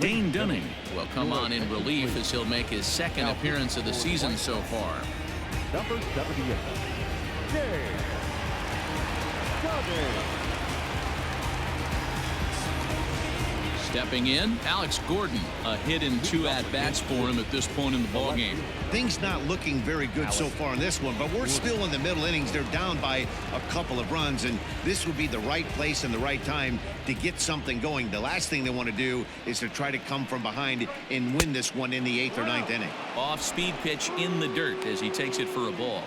[SPEAKER 1] Dane Dunning will come on in relief as he'll make his 2nd appearance of the season so far.
[SPEAKER 3] Number 78, Dane Dunning.
[SPEAKER 1] Stepping in, Alex Gordon. A hit in 2 at-bats for him at this point in the ballgame.
[SPEAKER 2] Things not looking very good so far in this one, but we're still in the middle innings. They're down by a couple of runs, and this would be the right place and the right time to get something going. The last thing they want to do is to try to come from behind and win this one in the 8th or 9th inning.
[SPEAKER 1] Off-speed pitch in the dirt as he takes it for a ball.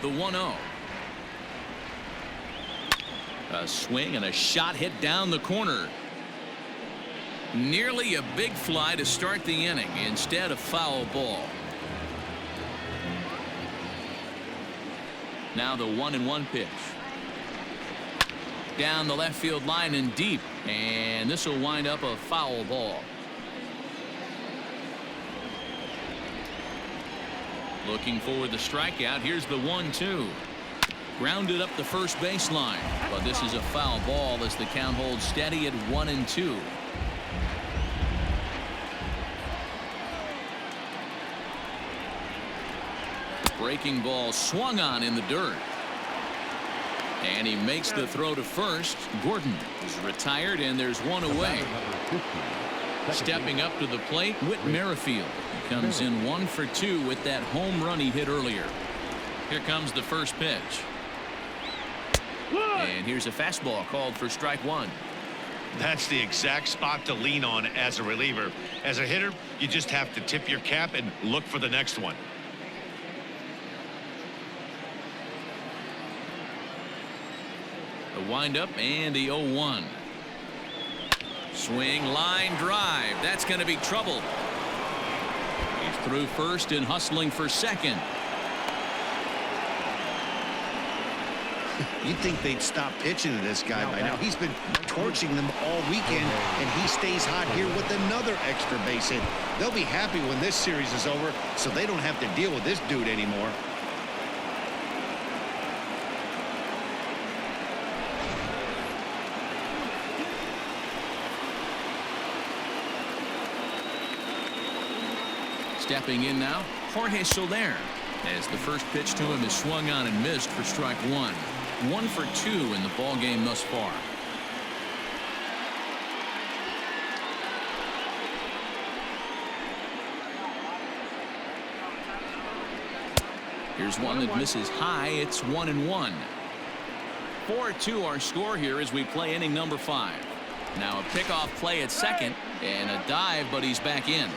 [SPEAKER 1] The 1-0. A swing and a shot hit down the corner. Nearly a big fly to start the inning. Instead, a foul ball. Now the 1-1 pitch. Down the left field line and deep. And this will wind up a foul ball. Looking for the strikeout. Here's the 1-2. Grounded up the first baseline. But this is a foul ball as the count holds steady at 1-2. Breaking ball swung on in the dirt. And he makes the throw to first. Gordon is retired, and there's one away. Stepping up to the plate, Whit Merrifield. He comes in 1 for 2 with that home run he hit earlier. Here comes the first pitch. And here's a fastball called for strike 1.
[SPEAKER 2] That's the exact spot to lean on as a reliever. As a hitter, you just have to tip your cap and look for the next one.
[SPEAKER 1] The windup and the 0-1. Swing, line drive. That's going to be trouble. He's through first and hustling for second.
[SPEAKER 2] You'd think they'd stop pitching to this guy by now. He's been torching them all weekend, and he stays hot here with another extra base hit. They'll be happy when this series is over, so they don't have to deal with this dude anymore.
[SPEAKER 1] Stepping in now, Jorge Soler, as the first pitch to him is swung on and missed for strike 1. 1 for 2 in the ball game thus far. Here's one that misses high. It's 1-1. 4-2 our score here as we play inning number 5. Now a pickoff play at second and a dive, but he's back in.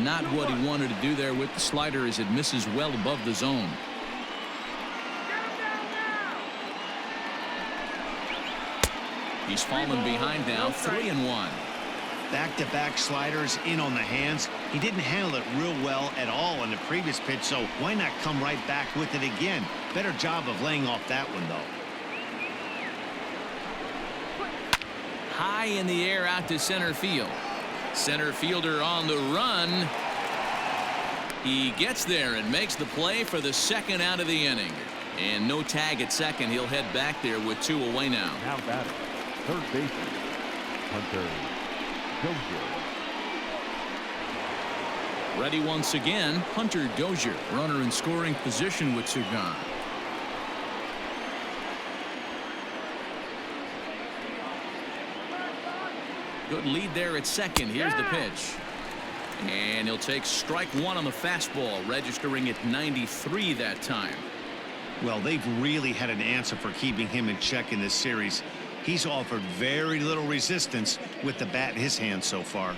[SPEAKER 1] Not what he wanted to do there with the slider as it misses well above the zone. He's fallen behind now, 3-1.
[SPEAKER 2] Back-to-back sliders in on the hands. He didn't handle it real well at all on the previous pitch, so why not come right back with it again? Better job of laying off that one, though.
[SPEAKER 1] High in the air out to center field. Center fielder on the run. He gets there and makes the play for the second out of the inning. And no tag at second. He'll head back there with 2 away now.
[SPEAKER 3] Now batting, third baseman, Hunter Dozier.
[SPEAKER 1] Ready once again, Hunter Dozier, runner in scoring position with 2 gone. Good lead there at second. Here's the pitch. And he'll take strike 1 on the fastball, registering at 93 that time.
[SPEAKER 2] Well, they've really had an answer for keeping him in check in this series. He's offered very little resistance with the bat in his hand so far.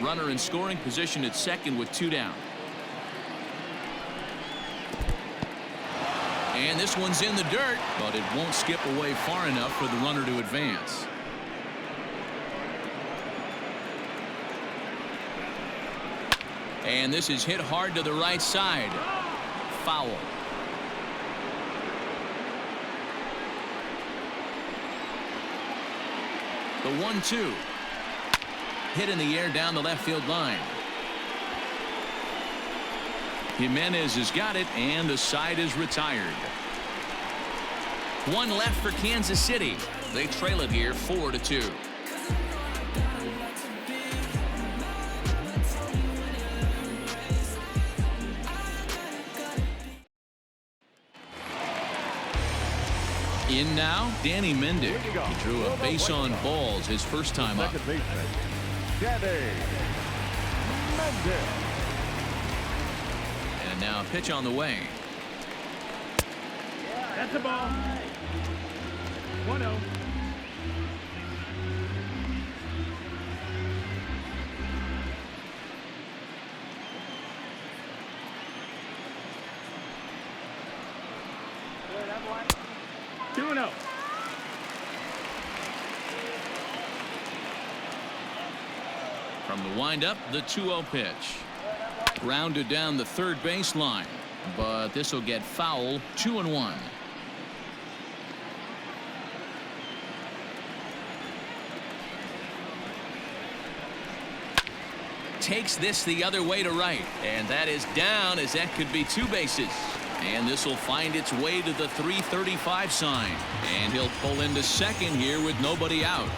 [SPEAKER 1] Runner in scoring position at second with 2 down. And this one's in the dirt, but it won't skip away far enough for the runner to advance. And this is hit hard to the right side. Foul. The 1-2. Hit in the air down the left field line. Jimenez has got it, and the side is retired. 1 left for Kansas City. They trail it here 4-2. In now, Danny Mendick. He drew a base on balls his first time up.
[SPEAKER 3] Second baseman, Danny Mendick.
[SPEAKER 1] And now a pitch on the way.
[SPEAKER 6] That's a ball. 1-0.
[SPEAKER 1] From the windup, the 2-0 pitch. Rounded down the third baseline, but this will get foul. 2-1. Takes this the other way to right, and that is down, as that could be 2 bases. And this will find its way to the 335 sign, and he'll pull into second here with nobody out.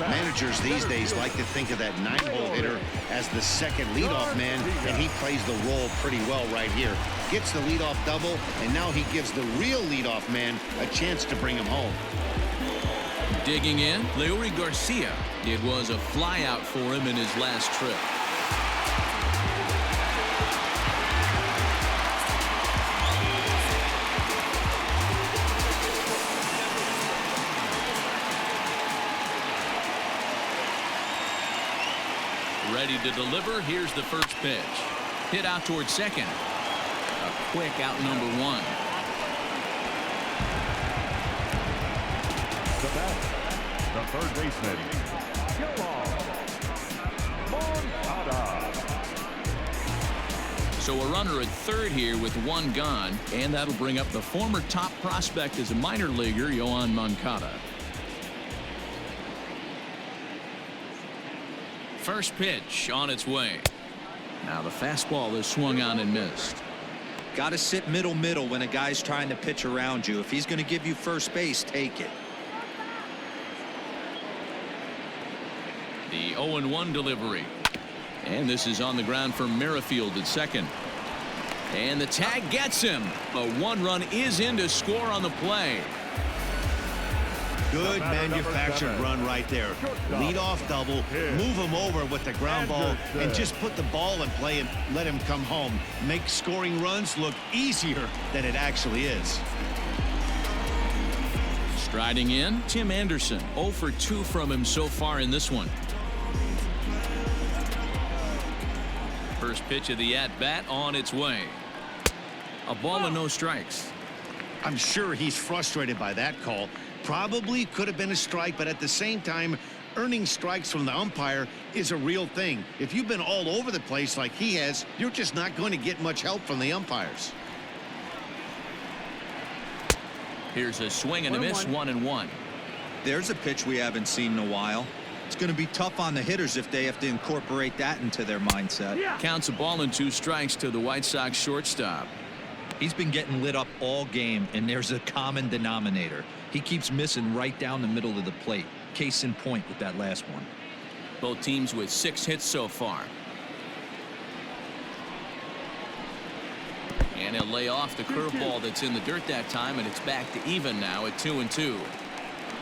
[SPEAKER 5] Managers these days like to think of that 9-hole hitter as the second leadoff man, and he plays the role pretty well right here. Gets the leadoff double, and now he gives the real leadoff man a chance to bring him home.
[SPEAKER 1] Digging in, Leury Garcia. It was a flyout for him in his last trip. Ready to deliver. Here's the first pitch. Hit out towards second. A quick out number 1.
[SPEAKER 3] The bat, the third baseman, Moncada.
[SPEAKER 1] So a runner at third here with 1 gone, and that'll bring up the former top prospect as a minor leaguer, Yoan Moncada. First pitch on its way. Now the fastball is swung on and missed.
[SPEAKER 4] Got to sit middle when a guy's trying to pitch around you. If he's going to give you first base, take it.
[SPEAKER 1] The 0-1 delivery. And this is on the ground for Merrifield at second. And the tag gets him. A 1 run is in to score on the play.
[SPEAKER 5] Good manufactured run right there. Lead off double, move him over with the ground ball, and just put the ball in play and let him come home. Make scoring runs look easier than it actually is.
[SPEAKER 1] Striding in, Tim Anderson. 0 for 2 from him so far in this one. First pitch of the at-bat on its way. A ball and no strikes.
[SPEAKER 5] I'm sure he's frustrated by that call. Probably could have been a strike, but at the same time, earning strikes from the umpire is a real thing. If you've been all over the place like he has, you're just not going to get much help from the umpires.
[SPEAKER 1] Here's a swing and a miss. 1-1.
[SPEAKER 4] There's a pitch we haven't seen in a while. It's going to be tough on the hitters if they have to incorporate that into their mindset.
[SPEAKER 1] Counts a ball and 2 strikes to the White Sox shortstop.
[SPEAKER 4] He's been getting lit up all game, and there's a common denominator. He keeps missing right down the middle of the plate. Case in point with that last one.
[SPEAKER 1] Both teams with 6 hits so far. And he'll lay off the curveball that's in the dirt that time, and it's back to even now at 2-2.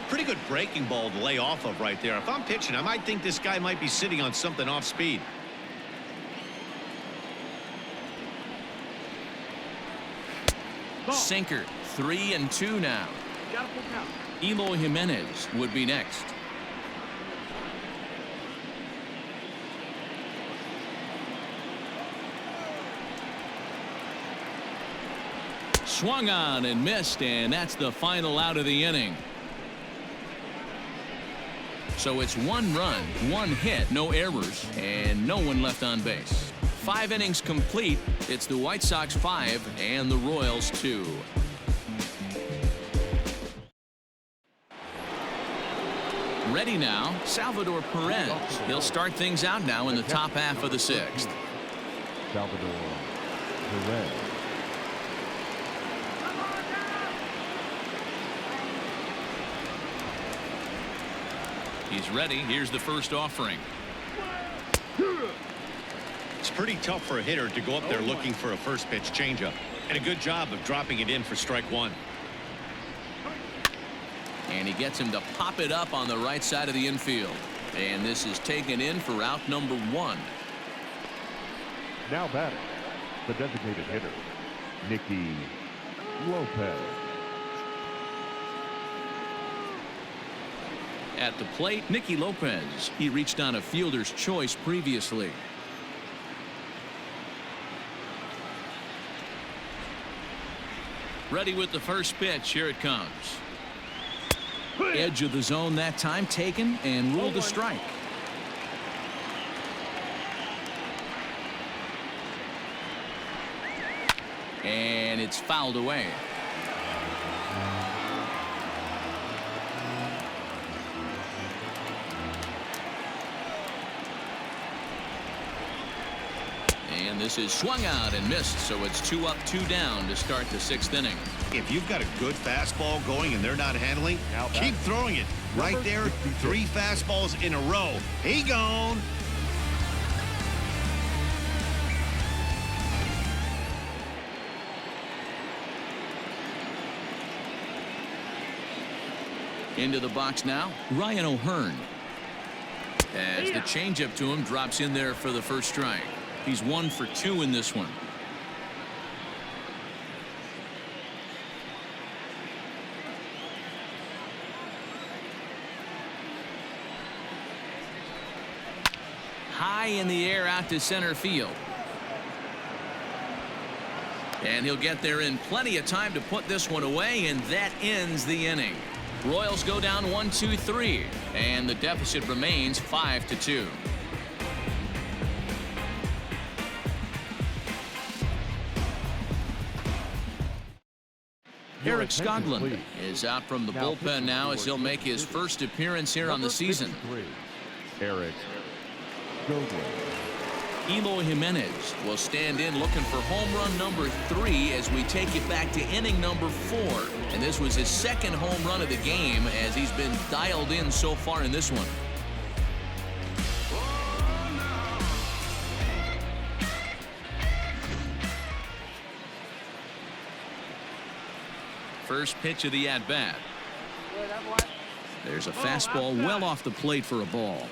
[SPEAKER 5] Pretty good breaking ball to lay off of right there. If I'm pitching, I might think this guy might be sitting on something off speed.
[SPEAKER 1] Sinker. 3-2 now. Eloy Jimenez would be next. Swung on and missed, and that's the final out of the inning. So it's 1 run, 1 hit, no errors, and no one left on base. 5 innings complete. It's the White Sox 5 and the Royals 2. Ready now, Salvador Perez. He'll start things out now in the top half of the 6th.
[SPEAKER 3] Salvador Perez.
[SPEAKER 1] He's ready. Here's the first offering.
[SPEAKER 2] It's pretty tough for a hitter to go up there looking for a first pitch changeup, and a good job of dropping it in for strike one.
[SPEAKER 1] And he gets him to pop it up on the right side of the infield. And this is taken in for out number 1.
[SPEAKER 3] Now batting, the designated hitter, Nicky Lopez.
[SPEAKER 1] At the plate, Nicky Lopez. He reached on a fielder's choice previously. Ready with the first pitch. Here it comes. Edge of the zone that time taken and ruled a strike. And it's fouled away. And this is swung out and missed, so it's 2 up, 2 down to start the 6th inning.
[SPEAKER 2] If you've got a good fastball going and they're not handling, keep throwing it. Right there, 3 fastballs in a row. He gone.
[SPEAKER 1] Into the box now, Ryan O'Hearn. As the changeup to him drops in there for the first strike. He's 1 for 2 in this one. High in the air out to center field. And he'll get there in plenty of time to put this one away, and that ends the inning. Royals go down 1-2-3, and the deficit remains 5-2. Eric Skoglund is out from the bullpen now as he'll make his first appearance here on the season.
[SPEAKER 3] Eric Skoglund.
[SPEAKER 1] Eloy Jimenez will stand in looking for home run number 3 as we take it back to inning number 4. And this was his second home run of the game as he's been dialed in so far in this one. First pitch of the at-bat. There's a fastball well off the plate for a ball.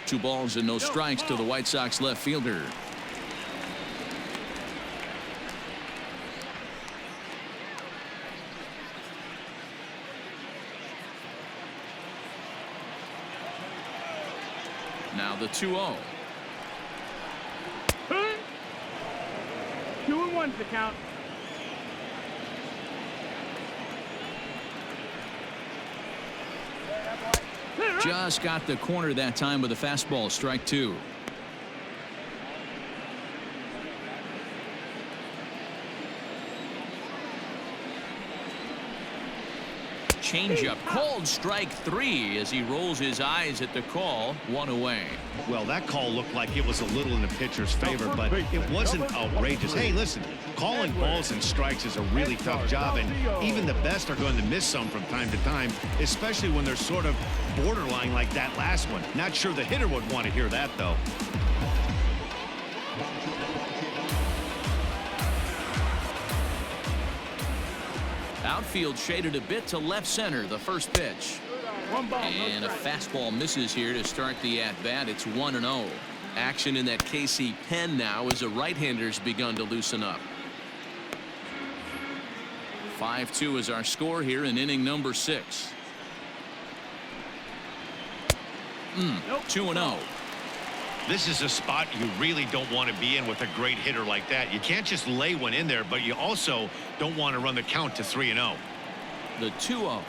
[SPEAKER 1] Two balls and no strikes to the White Sox left fielder. Now the 2-0.
[SPEAKER 6] 2-1's the count.
[SPEAKER 1] Just got the corner that time with a fastball. Strike 2. Changeup called strike 3 as he rolls his eyes at the call. 1 away.
[SPEAKER 2] Well, that call looked like it was a little in the pitcher's favor, but it wasn't outrageous. Hey, listen, calling balls and strikes is a really tough job, and even the best are going to miss some from time to time, especially when they're sort of borderline like that last one. Not sure the hitter would want to hear that, though.
[SPEAKER 1] Outfield shaded a bit to left center. The first pitch. And a fastball misses here to start the at-bat. It's 1-0. Action in that KC pen now as a right-hander's begun to loosen up. 5-2 is our score here in inning number 6. 2-0.
[SPEAKER 2] This is a spot you really don't want to be in with a great hitter like that. You can't just lay one in there, but you also don't want to run the count to 3-0.
[SPEAKER 1] The 2-0.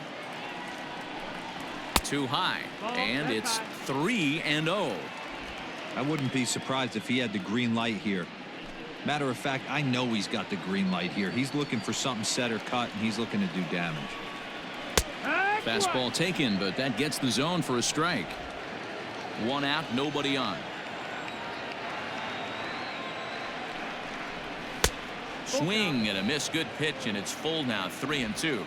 [SPEAKER 1] Too high, and it's 3-0.
[SPEAKER 4] I wouldn't be surprised if he had the green light here. Matter of fact, I know he's got the green light here. He's looking for something set or cut, and he's looking to do damage.
[SPEAKER 1] Fastball taken, but that gets the zone for a strike. 1 out, nobody on. Swing and a miss. Good pitch, and it's full now, 3-2.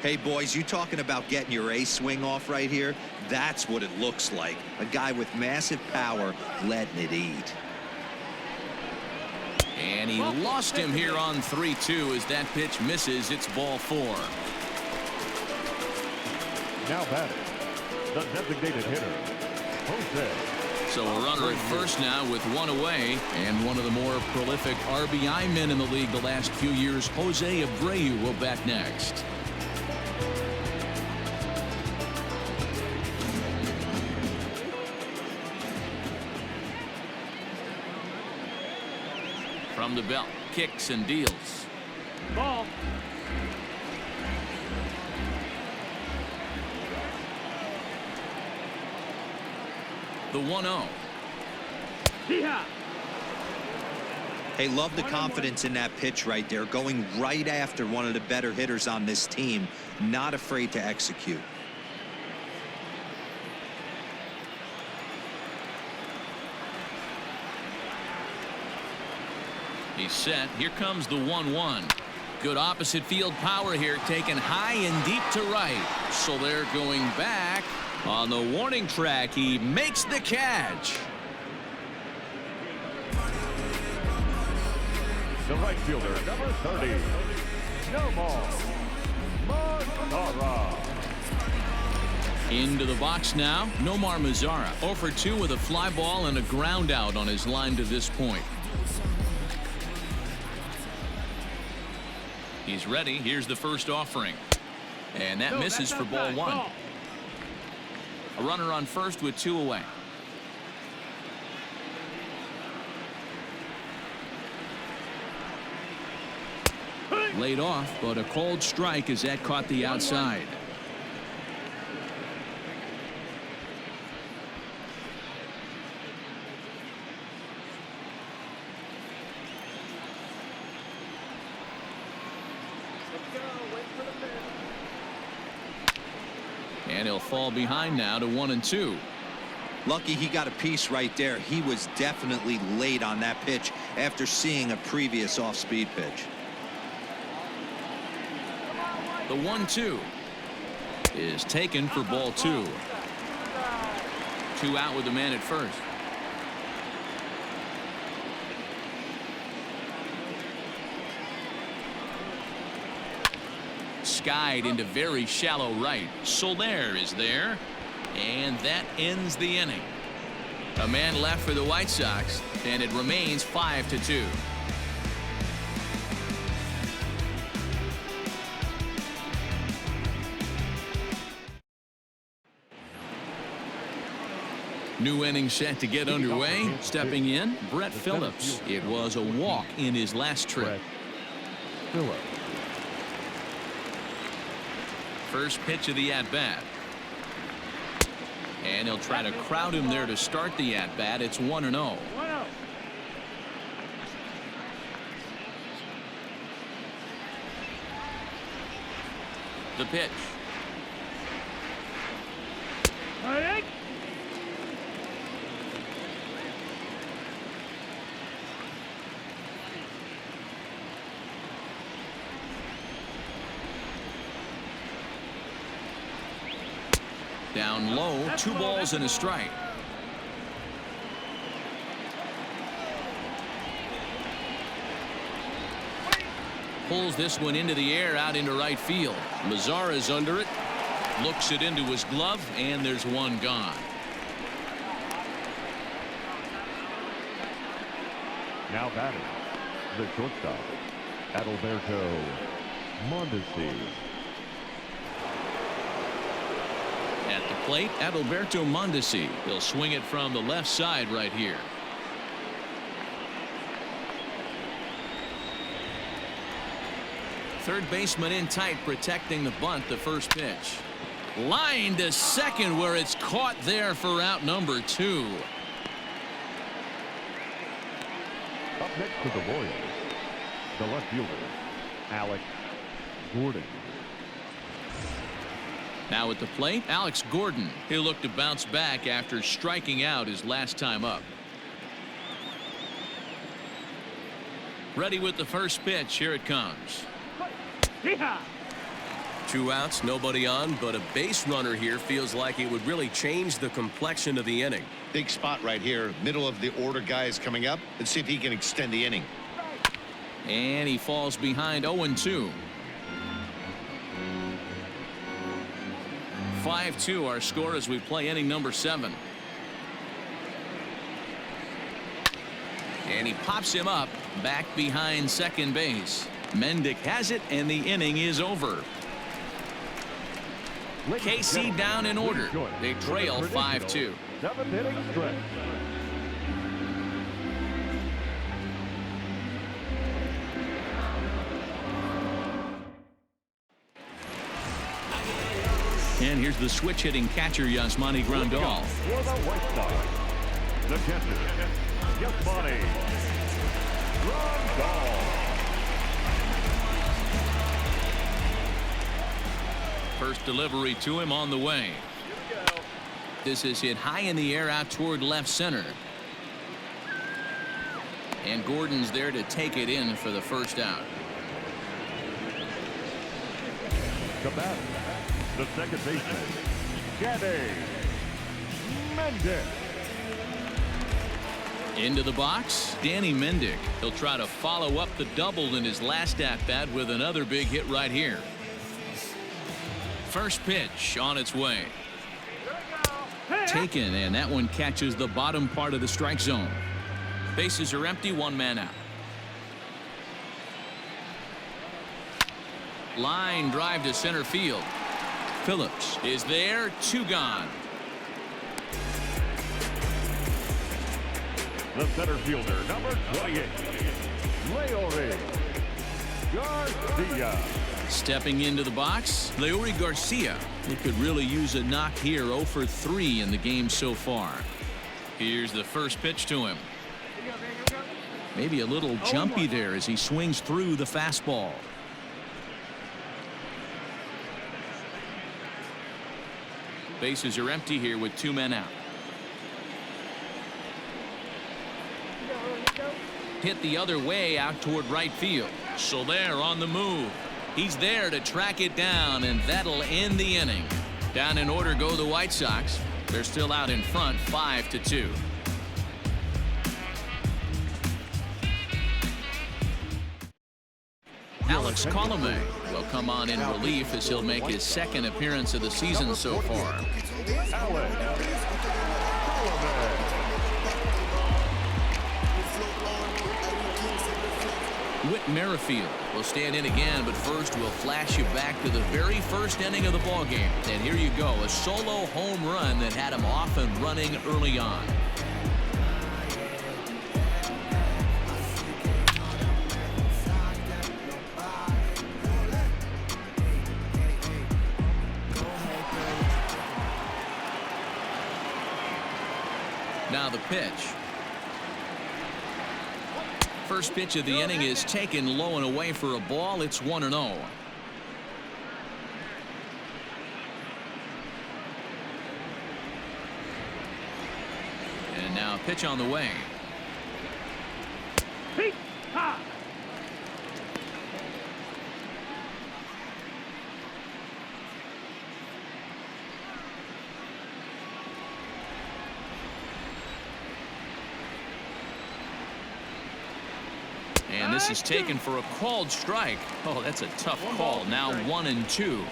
[SPEAKER 4] Hey, boys, you talking about getting your ace swing off right here? That's what it looks like. A guy with massive power letting it eat.
[SPEAKER 1] And he lost him here on 3-2 as that pitch misses. It's ball 4.
[SPEAKER 3] Now batting, the designated hitter, Jose.
[SPEAKER 1] So a runner at first now with one away, and one of the more prolific RBI men in the league the last few years, Jose Abreu, will bat next. From the belt, kicks and deals.
[SPEAKER 6] Ball.
[SPEAKER 1] The 1-0.
[SPEAKER 6] Yeehaw.
[SPEAKER 4] Hey, love the confidence in that pitch right there, going right after one of the better hitters on this team, not afraid to execute.
[SPEAKER 1] He's set. Here comes the 1-1. Good opposite field power here, taken high and deep to right. So they're going back on the warning track. He makes the catch.
[SPEAKER 3] The right fielder, number 30, Nomar Mazara.
[SPEAKER 1] Into the box now, Nomar Mazara, 0 for 2 with a fly ball and a ground out on his line to this point. He's ready. Here's the first offering. And that misses for ball 1. A runner on first with 2 away. Laid off, but a cold strike as that caught the outside. And he'll fall behind now to 1-2.
[SPEAKER 4] Lucky he got a piece right there. He was definitely late on that pitch after seeing a previous off-speed pitch.
[SPEAKER 1] The 1-2 is taken for ball 2. 2 out with the man at first. Skied into very shallow right. Soler is there, and that ends the inning. A man left for the White Sox, and it remains 5-2. New inning set to get underway. Stepping in, Brett Phillips. It was a walk in his last trip.
[SPEAKER 3] Phillips.
[SPEAKER 1] First pitch of the at-bat. And he'll try to crowd him there to start the at-bat. It's 1-0.
[SPEAKER 6] 1-0.
[SPEAKER 1] The pitch.
[SPEAKER 6] All right.
[SPEAKER 1] Down low, 2 balls and a strike. Pulls this one into the air out into right field. Mazara's under it. Looks it into his glove, and there's one gone.
[SPEAKER 3] Now batting, the shortstop, Adalberto Mondesi.
[SPEAKER 1] At the plate, Adalberto Mondesi. He'll swing it from the left side right here. Third baseman in tight, protecting the bunt. The first pitch. Line to second, where it's caught there for out number 2.
[SPEAKER 3] Up next to the Royals, the left fielder, Alex Gordon.
[SPEAKER 1] Now at the plate, Alex Gordon. He'll look to bounce back after striking out his last time up. Ready with the first pitch. Here it comes.
[SPEAKER 6] Hee-haw.
[SPEAKER 8] 2 outs, nobody on, but a base runner here feels like it would really change the complexion of the inning.
[SPEAKER 5] Big spot right here. Middle of the order guys coming up. Let's see if he can extend the inning.
[SPEAKER 1] And he falls behind 0-2. 5-2 our score as we play inning number 7. And he pops him up back behind second base. Mendick has it, and the inning is over. KC down in order. They trail 5-2.
[SPEAKER 3] 7th inning stretch.
[SPEAKER 1] And here's the switch hitting catcher Yasmani Grandal.
[SPEAKER 3] For the White Sox, the catcher, Yasmani Grandal.
[SPEAKER 1] First delivery to him on the way. This is hit high in the air out toward left center. And Gordon's there to take it in for the first out.
[SPEAKER 3] The bat, the second baseman, Javier Báez.
[SPEAKER 1] Into the box, Danny Mendick. He'll try to follow up the double in his last at-bat with another big hit right here. First pitch on its way. Taken, and that one catches the bottom part of the strike zone. Bases are empty, 1 man out. Line drive to center field. Phillips is there, 2 gone.
[SPEAKER 3] The center fielder, number 28, Leury Garcia.
[SPEAKER 1] Stepping into the box, Leury Garcia. He could really use a knock here. 0 for 3 in the game so far. Here's the first pitch to him. Maybe a little jumpy there as he swings through the fastball. Bases are empty here with 2 men out. Hit the other way out toward right field. So there on the move. He's there to track it down, and that'll end the inning. Down in order go the White Sox. They're still out in front, 5-2. Alex Colomé will come on in relief as he'll make his second appearance of the season so far.
[SPEAKER 3] Alex
[SPEAKER 1] Whit Merrifield will stand in again, but first we'll flash you back to the very first inning of the ballgame. And here you go, a solo home run that had him off and running early on. Now the pitch. First pitch of the inning is taken low and away for a ball. It's 1-0. And now a pitch on the way.
[SPEAKER 6] Hee-haw.
[SPEAKER 1] And this is taken for a called strike. Oh, that's a tough call. Now 1-2.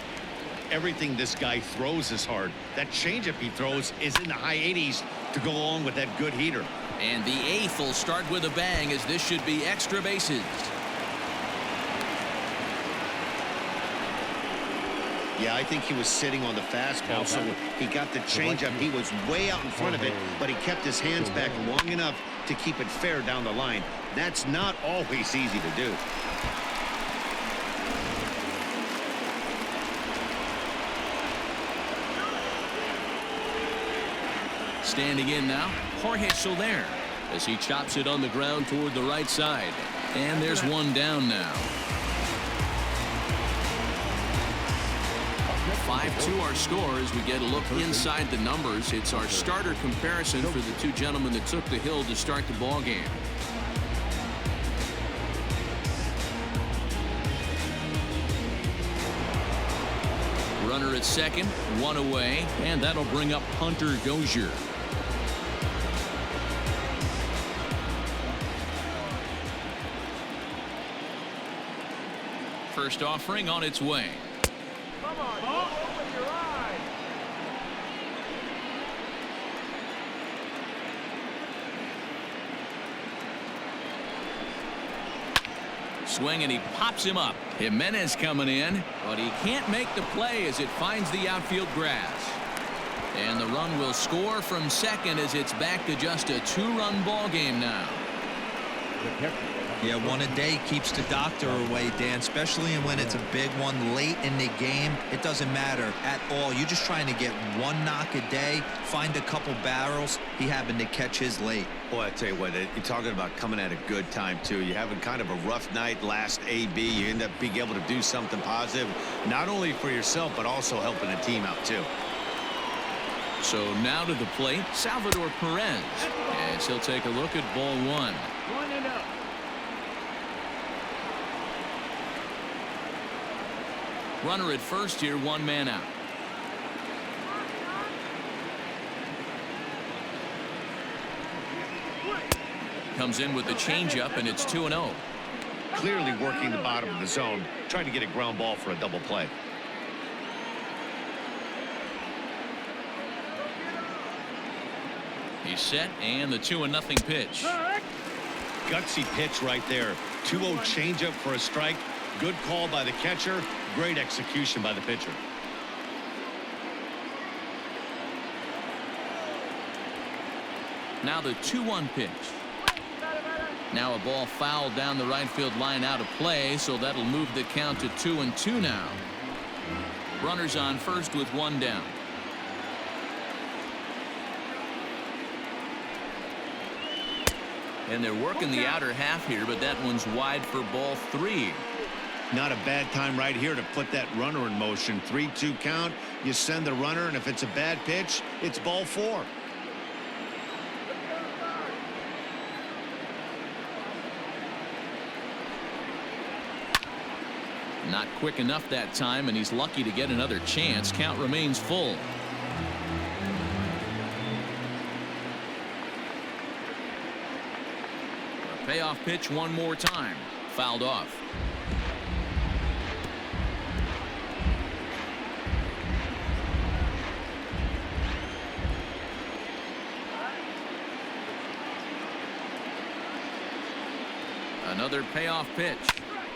[SPEAKER 5] Everything this guy throws is hard. That changeup he throws is in the high 80s to go along with that good heater.
[SPEAKER 1] And the 8th will start with a bang, as this should be extra bases.
[SPEAKER 5] Yeah, I think he was sitting on the fastball, so he got the changeup. He was way out in front of it, but he kept his hands back long enough to keep it fair down the line. That's not always easy to do.
[SPEAKER 1] Standing in now, Jorge Soler, as he chops it on the ground toward the right side. And there's one down now. 5-2 our score as we get a look inside the numbers. It's our starter comparison for the 2 gentlemen that took the hill to start the ball game. Runner at second, one away, and that'll bring up Hunter Dozier. First offering on its way.
[SPEAKER 6] Come on, open your eyes.
[SPEAKER 1] Swing, and he pops him up. Jimenez coming in, but he can't make the play as it finds the outfield grass. And the run will score from second as it's back to just a two-run ball game now.
[SPEAKER 4] Yeah, one a day keeps the doctor away, Dan, especially when it's a big one late in the game. It doesn't matter at all. You're just trying to get one knock a day, find a couple barrels. He happened to catch his late.
[SPEAKER 2] Boy, I tell you what, you're talking about coming at a good time, too. You're having kind of a rough night last AB. You end up being able to do something positive, not only for yourself, but also helping the team out, too.
[SPEAKER 1] So now to the plate, Salvador Perez. As he'll take a look at ball one.
[SPEAKER 6] 1-0.
[SPEAKER 1] Runner at first here, one man out. Comes in with the changeup, and it's 2-0.
[SPEAKER 5] Clearly working the bottom of the zone, trying to get a ground ball for a double play.
[SPEAKER 1] He's set, and the 2-0 pitch.
[SPEAKER 5] Gutsy pitch right there. 2-0 changeup for a strike. Good call by the catcher. Great execution by the pitcher.
[SPEAKER 1] Now the 2-1 pitch. Now a ball fouled down the right field line out of play, so that'll move the count to 2-2 now. Runners on first with one down. And they're working the outer half here, but that one's wide for ball three.
[SPEAKER 5] Not a bad time right here to put that runner in motion. 3-2 count. You send the runner, and if it's a bad pitch, it's ball four.
[SPEAKER 1] Not quick enough that time, and he's lucky to get another chance. Count remains full. A payoff pitch one more time. Fouled off. Another payoff pitch.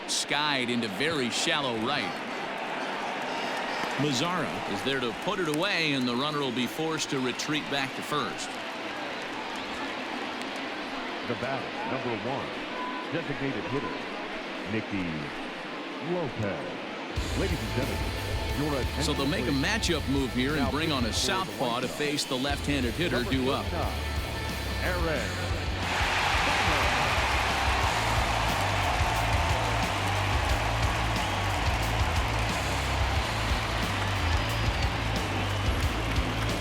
[SPEAKER 1] Skied into very shallow right. Mazzara is there to put it away, and the runner will be forced to retreat back to first.
[SPEAKER 3] The batter, number 1, designated hitter, Nicky Lopez. Ladies and gentlemen, your attention,
[SPEAKER 1] So they'll make a
[SPEAKER 3] please.
[SPEAKER 1] matchup move here and
[SPEAKER 3] Now
[SPEAKER 1] bring on a
[SPEAKER 3] pitching for the
[SPEAKER 1] southpaw
[SPEAKER 3] White
[SPEAKER 1] to
[SPEAKER 3] Sox.
[SPEAKER 1] face the left-handed hitter
[SPEAKER 3] Number
[SPEAKER 1] due up.
[SPEAKER 3] 29, Aaron.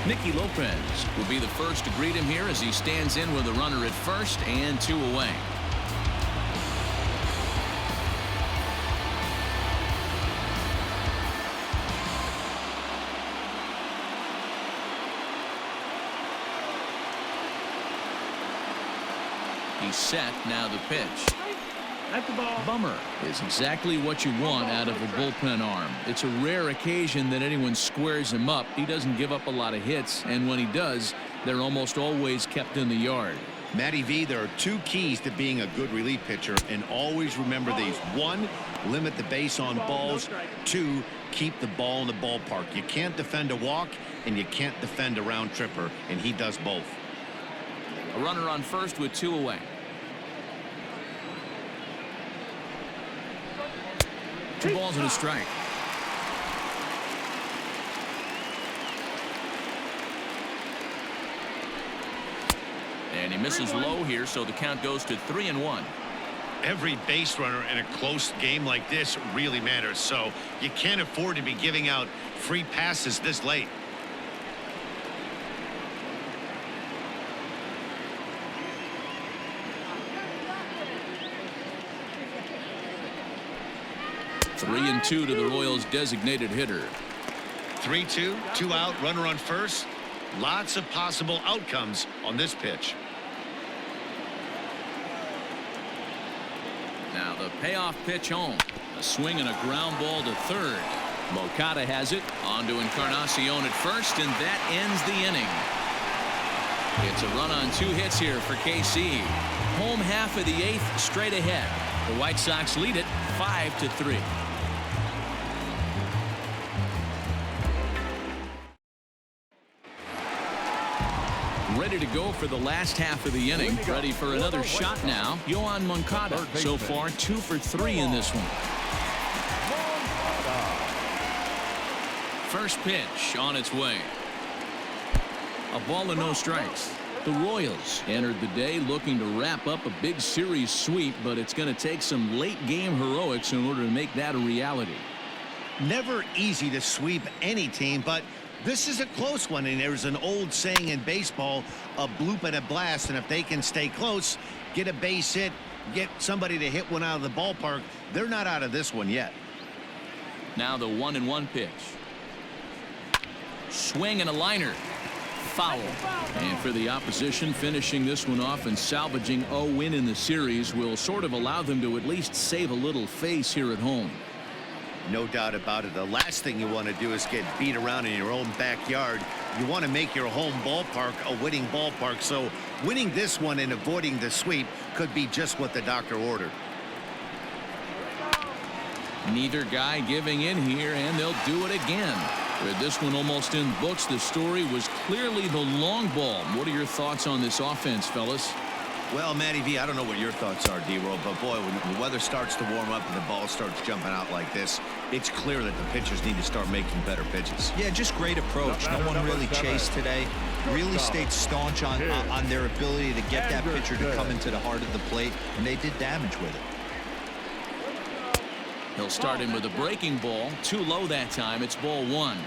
[SPEAKER 1] Nicky Lopez will be the first to greet him here as he stands in with a runner at first and two away. He's set. Now the pitch.
[SPEAKER 6] That's the ball.
[SPEAKER 1] Bummer is exactly what you want out of a bullpen arm. It's a rare occasion that anyone squares him up. He doesn't give up a lot of hits, and when he does, they're almost always kept in the yard.
[SPEAKER 5] Matty V, there are two keys to being a good relief pitcher, and always remember these. 1, limit the base on balls. 2, keep the ball in the ballpark. You can't defend a walk, and you can't defend a round tripper, and he does both.
[SPEAKER 1] A runner on first with two away. Two balls and a strike. And he misses low here, so the count goes to 3-1.
[SPEAKER 5] Every base runner in a close game like this really matters, so you can't afford to be giving out free passes this late.
[SPEAKER 1] Three and 2 to the Royals' designated hitter.
[SPEAKER 5] 3-2, 2 out, runner on first. Lots of possible outcomes on this pitch.
[SPEAKER 1] Now the payoff pitch home. A swing and a ground ball to third. Moncada has it. On to Encarnacion at first, and that ends the inning. It's a run on 2 hits here for KC. Home half of the 8th straight ahead. The White Sox lead it 5-3. Ready to go for the last half of the inning. Ready for another shot now. Yoan Moncada. So far 2 for 3 in this one. First pitch on its way. A ball and no strikes. The Royals entered the day looking to wrap up a big series sweep, but it's going to take some late game heroics in order to make that a reality.
[SPEAKER 5] Never easy to sweep any team, but this is a close one, and there's an old saying in baseball, a bloop and a blast, and if they can stay close, get a base hit, get somebody to hit one out of the ballpark, they're not out of this one yet.
[SPEAKER 1] Now the 1-1 pitch. Swing and a liner. Foul. And for the opposition, finishing this one off and salvaging a win in the series will sort of allow them to at least save a little face here at home.
[SPEAKER 5] No doubt about it. The last thing you want to do is get beat around in your own backyard. You want to make your home ballpark a winning ballpark. So winning this one and avoiding the sweep could be just what the doctor ordered.
[SPEAKER 1] Neither guy giving in here, and they'll do it again. With this one almost in books, the story was clearly the long ball. What are your thoughts on this offense, fellas?
[SPEAKER 2] Well, Matty V, I don't know what your thoughts are, D-Roll, but boy, when the weather starts to warm up and the ball starts jumping out like this, it's clear that the pitchers need to start making better pitches.
[SPEAKER 4] Yeah, just great approach. No one really chased today. Really stayed staunch on their ability to get that pitcher to come into the heart of the plate, and they did damage with it.
[SPEAKER 1] He'll start him with a breaking ball. Too low that time. It's ball 1.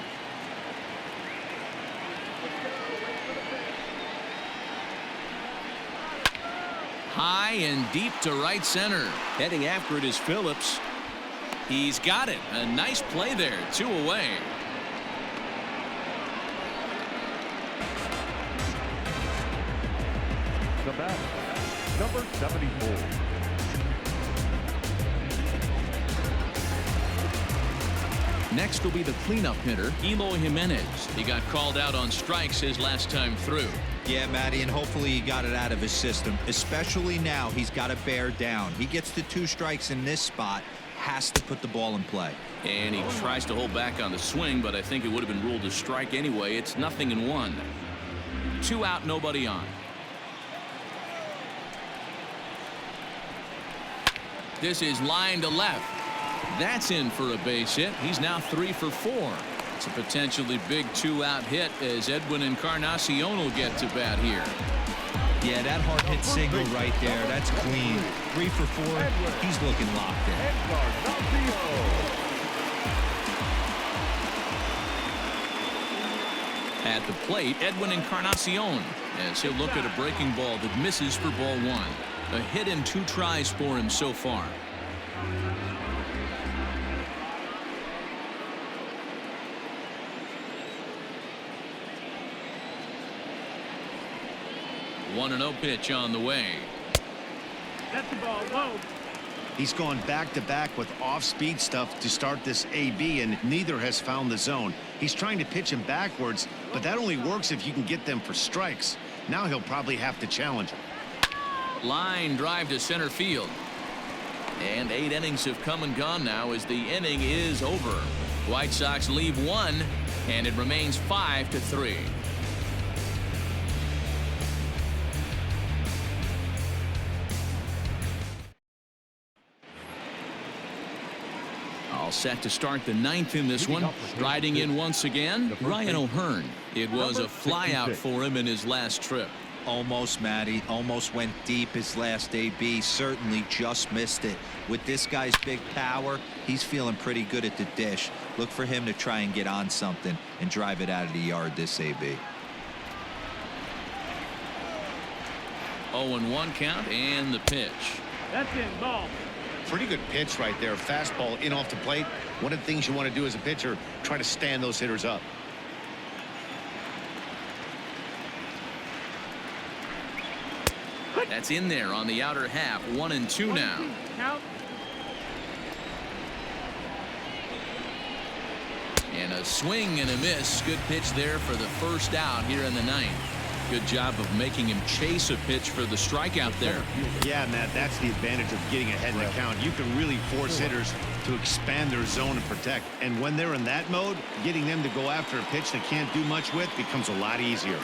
[SPEAKER 1] High and deep to right center. Heading after it is Phillips. He's got it. A nice play there. 2 away.
[SPEAKER 3] The batter, number 74.
[SPEAKER 1] Next will be the cleanup hitter, Eloy Jimenez. He got called out on strikes his last time through.
[SPEAKER 4] Yeah, Matty, and hopefully he got it out of his system. Especially now, he's got to bear down. He gets the 2 strikes in this spot, has to put the ball in play.
[SPEAKER 1] And he tries to hold back on the swing, but I think it would have been ruled a strike anyway. It's 0-1. 2 out, nobody on. This is line to left. That's in for a base hit. He's now 3 for 4. It's a potentially big 2-out hit as Edwin Encarnacion will get to bat here.
[SPEAKER 4] Yeah, that hard hit single right there. That's clean. 3 for 4. He's looking locked in.
[SPEAKER 1] At the plate, Edwin Encarnacion, as he'll look at a breaking ball that misses for ball 1. A hit in 2 tries for him so far. One 1-0 pitch on the way.
[SPEAKER 6] That's the ball low.
[SPEAKER 5] He's gone back-to-back with off-speed stuff to start this AB, and neither has found the zone. He's trying to pitch him backwards, but that only works if you can get them for strikes. Now he'll probably have to challenge him.
[SPEAKER 1] Line drive to center field. And 8 innings have come and gone now as the inning is over. White Sox leave 1, and it remains 5-3. All set to start the 9th in this one. Riding in once again, Ryan O'Hearn. It was a flyout for him in his last trip.
[SPEAKER 4] Almost, Matty. Almost went deep his last AB. Certainly just missed it. With this guy's big power, he's feeling pretty good at the dish. Look for him to try and get on something and drive it out of the yard this AB.
[SPEAKER 1] 0-1 count and the pitch.
[SPEAKER 6] That's in, ball.
[SPEAKER 5] pretty good pitch right there. Fastball in off the plate. One of the things you want to do as a pitcher, try to stand those hitters up.
[SPEAKER 1] That's in there on the outer half. 1-2 now.
[SPEAKER 6] Count.
[SPEAKER 1] And a swing and a miss. Good pitch there for the first out here in the ninth. Good job of making him chase a pitch for the strikeout there.
[SPEAKER 5] Yeah, Matt, that's the advantage of getting ahead in the count. You can really force hitters to expand their zone and protect. And when they're in that mode, getting them to go after a pitch they can't do much with becomes a lot easier.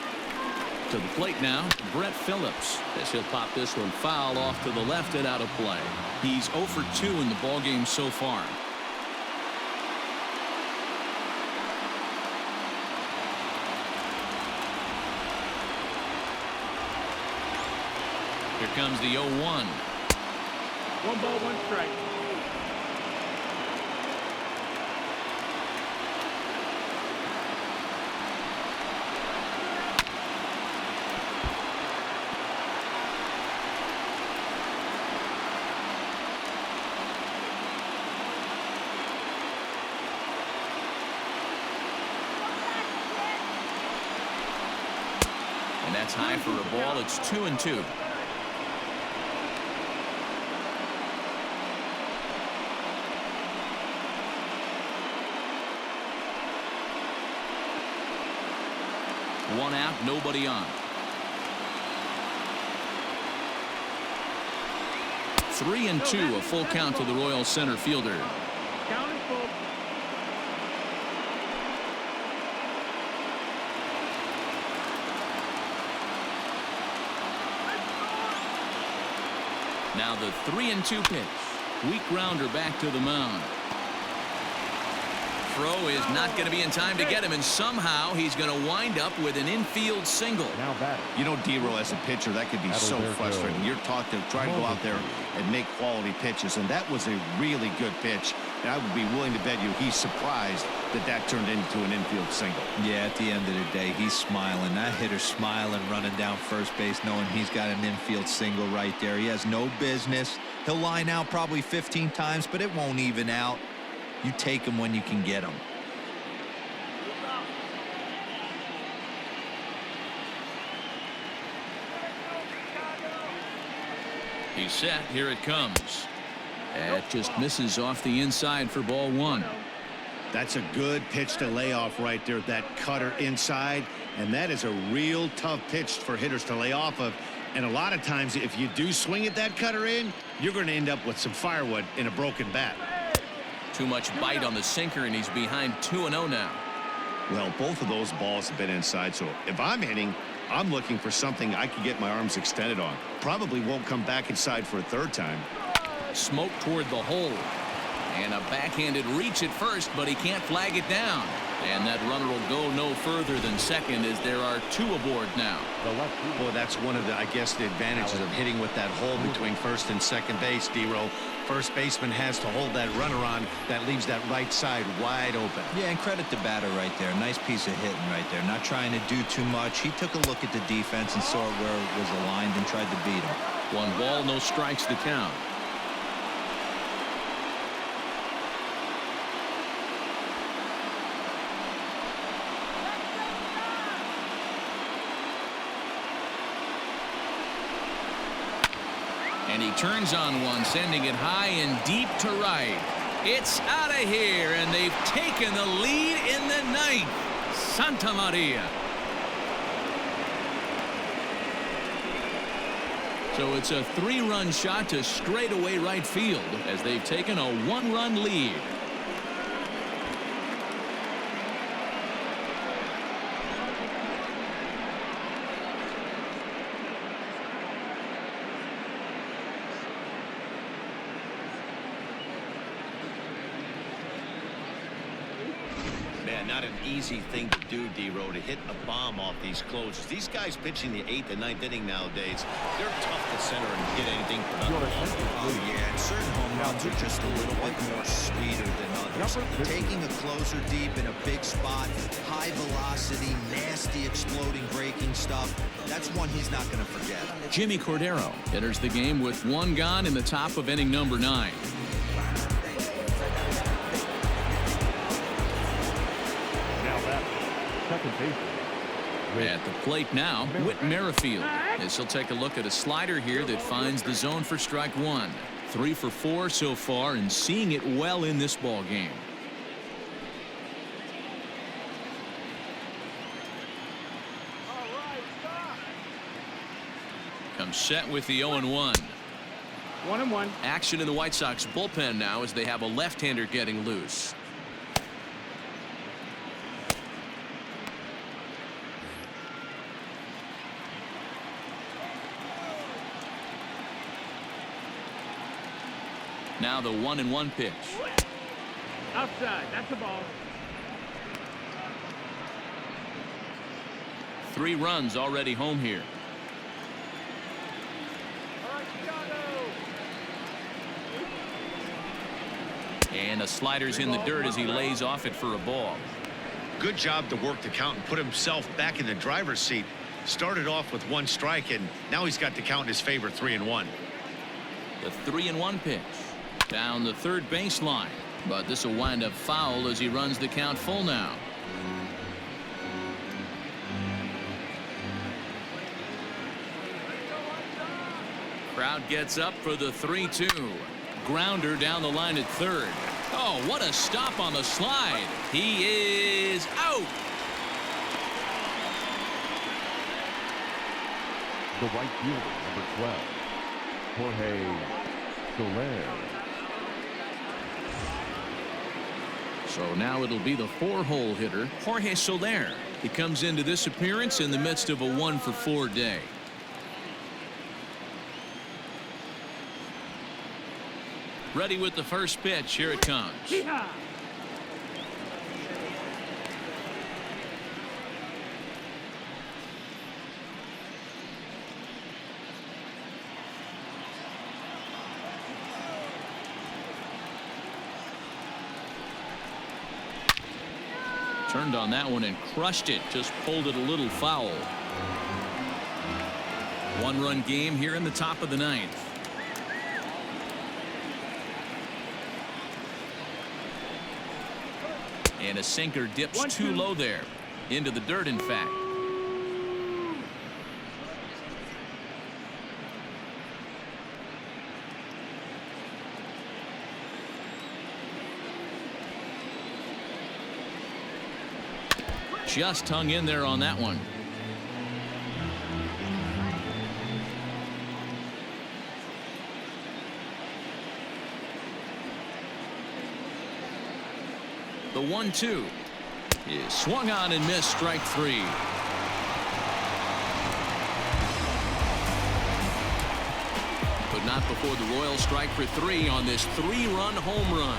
[SPEAKER 1] To the plate now, Brett Phillips. As he'll pop this one foul off to the left and out of play. He's 0 for 2 in the ballgame so far. Here comes the 0-1.
[SPEAKER 6] 1 ball, 1 strike.
[SPEAKER 1] And that's high for a ball. It's 2-2. One out, nobody on. 3-2, a full count to the Royals center fielder.
[SPEAKER 6] Count is full.
[SPEAKER 1] Now the 3-2 pitch. Weak grounder back to the mound. Throw is not going to be in time to get him, and somehow he's going to wind up with an infield single.
[SPEAKER 3] Now batting.
[SPEAKER 5] You know, D-Row, as a pitcher, that could be so frustrating. You're taught to try to go out there and make quality pitches, and that was a really good pitch. And I would be willing to bet you he's surprised that that turned into an infield single.
[SPEAKER 4] Yeah, at the end of the day, he's smiling. That hitter's smiling, running down first base, knowing he's got an infield single right there. He has no business. He'll line out probably 15 times, but it won't even out. You take him when you can get him.
[SPEAKER 1] He's set. Here it comes. It just misses off the inside for ball 1.
[SPEAKER 5] That's a good pitch to lay off right there. That cutter inside. And that is a real tough pitch for hitters to lay off of. And a lot of times, if you do swing at that cutter in, you're going to end up with some firewood in a broken bat.
[SPEAKER 1] Too much bite on the sinker, and he's behind 2-0 now.
[SPEAKER 5] Well, both of those balls have been inside, so if I'm hitting, I'm looking for something I can get my arms extended on. Probably won't come back inside for a third time.
[SPEAKER 1] Smoke toward the hole. And a backhanded reach at first, but he can't flag it down. And that runner will go no further than second as there are 2 aboard now.
[SPEAKER 5] Well, that's one of the, I guess, the advantages of hitting with that hole between first and second base, D-Row. First baseman has to hold that runner on. That leaves that right side wide open.
[SPEAKER 4] Yeah, and credit the batter right there. Nice piece of hitting right there. Not trying to do too much. He took a look at the defense and saw where it was aligned and tried to beat him.
[SPEAKER 1] 1 ball, no strikes to count. And he turns on one, sending it high and deep to right. It's out of here, and they've taken the lead in the ninth. Santa Maria. So it's a 3-run shot to straightaway right field as they've taken a 1-run lead.
[SPEAKER 5] Man, not an easy thing to do, D-Row, to hit a bomb off these closers. These guys pitching the 8th and 9th inning nowadays, they're tough to center and get anything productive.
[SPEAKER 4] Oh, yeah, and certain home runs are just a little bit more sweeter than others. Taking a closer deep in a big spot, high velocity, nasty exploding breaking stuff, that's one he's not going to forget.
[SPEAKER 1] Jimmy Cordero enters the game with 1 gone in the top of inning number 9.
[SPEAKER 3] second baseman.
[SPEAKER 1] At the plate now, Whit Merrifield. As he'll take a look at a slider here that finds the zone for strike one. 3 for 4 so far and seeing it well in this ball game. Comes set with the 0-1.
[SPEAKER 6] 1-1.
[SPEAKER 1] Action in the White Sox bullpen now as they have a left-hander getting loose. Now the 1-1 pitch.
[SPEAKER 6] Outside. That's the ball.
[SPEAKER 1] 3 runs already home here. And a slider's in the dirt as he lays off it for a ball.
[SPEAKER 2] Good job to work the count and put himself back in the driver's seat. Started off with 1 strike, and now he's got the count in his favor, 3-1.
[SPEAKER 1] The 3-1 pitch. Down the third baseline. But this will wind up foul as he runs the count full now. Crowd gets up for the 3-2. Grounder down the line at third. Oh, what a stop on the slide. He is out.
[SPEAKER 3] The right fielder, number 12, Jorge Soler.
[SPEAKER 1] So now it'll be the 4-hole hitter, Jorge Soler. He comes into this appearance in the midst of a 1 for 4 day. Ready with the first pitch. Here it comes.
[SPEAKER 6] Yeehaw!
[SPEAKER 1] Turned on that one and crushed it. Just pulled it a little foul. 1-run game here in the top of the 9th. And a sinker dips too low there. Into the dirt, in fact. Just hung in there on that one. The 1-2 is swung on and missed. Strike 3. But not before the Royals strike for 3 on this 3-run home run.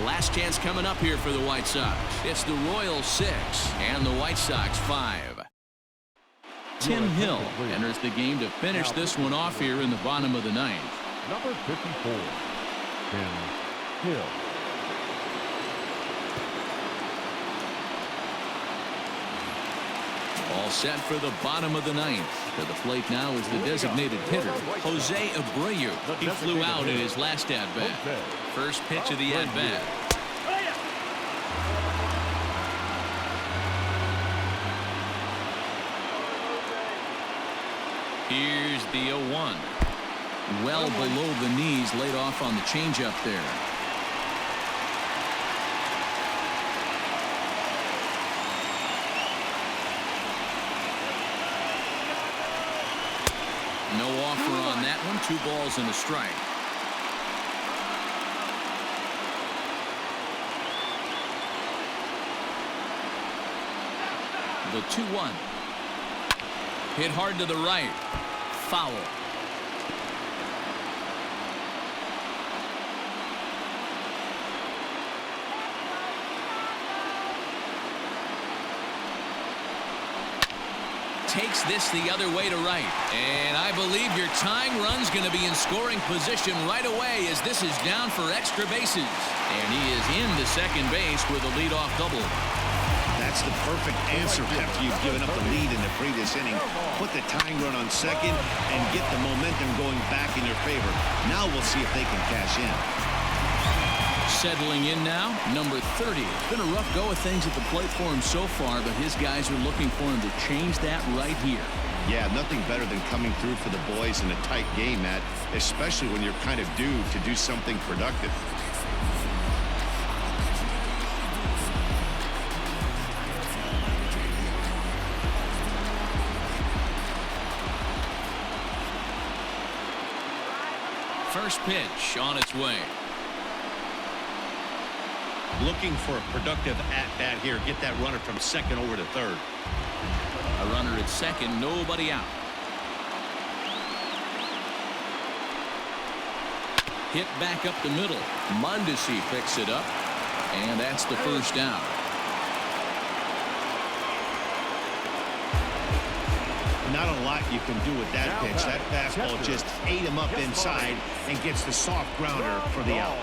[SPEAKER 1] Last chance coming up here for the White Sox. It's the Royals 6 and the White Sox 5. Tim Hill enters the game to finish this one off here in the bottom of the 9th.
[SPEAKER 3] Number 54, Tim Hill.
[SPEAKER 1] All set for the bottom of the 9th. To the plate now is the designated hitter, Jose Abreu. He flew out in his last at-bat. First pitch of the at-bat. Here's the 0-1. Well below the knees, laid off on the changeup there. No offer on that one. 2 balls and a strike. The 2-1. Hit hard to the right. Foul. Takes this the other way to right. And I believe your tying run's going to be in scoring position right away as this is down for extra bases. And he is into second base with a leadoff double.
[SPEAKER 2] That's the perfect answer after you've given up the lead in the previous inning. Put the tying run on second and get the momentum going back in your favor. Now we'll see if they can cash in.
[SPEAKER 1] Settling in now, number 30. It's been a rough go of things at the plate for him so far, but his guys are looking for him to change that right here.
[SPEAKER 5] Yeah, nothing better than coming through for the boys in a tight game, Matt, especially when you're kind of due to do something productive.
[SPEAKER 1] First pitch on its way.
[SPEAKER 2] Looking for a productive at-bat here. Get that runner from second over to third.
[SPEAKER 1] A runner at second, nobody out. Hit back up the middle. Mondesi picks it up, and that's the first down.
[SPEAKER 2] Not a lot you can do with that pitch. That fastball just ate him up inside and gets the soft grounder for the out.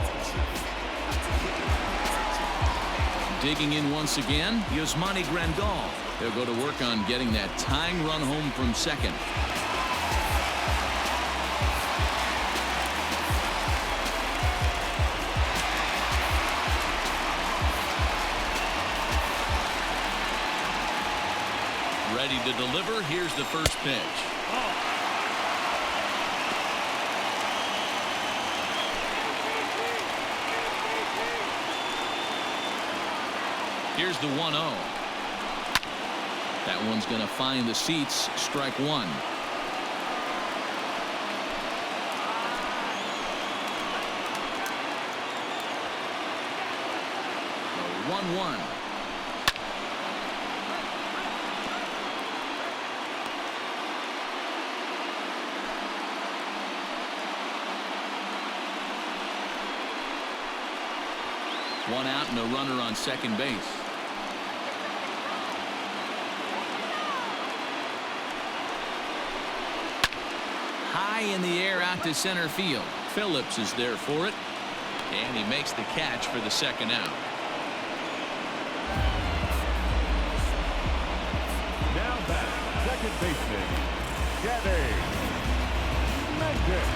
[SPEAKER 1] Digging in once again, Yasmani Grandal. They'll go to work on getting that tying run home from second. Ready to deliver. Here's the first pitch. Here's the 1-0. That one's going to find the seats. Strike one. The 1-1. One out and a runner on second base. High in the air out to center field. Phillips is there for it, and he makes the catch for the second out.
[SPEAKER 3] Now back, second baseman, Javier Báez.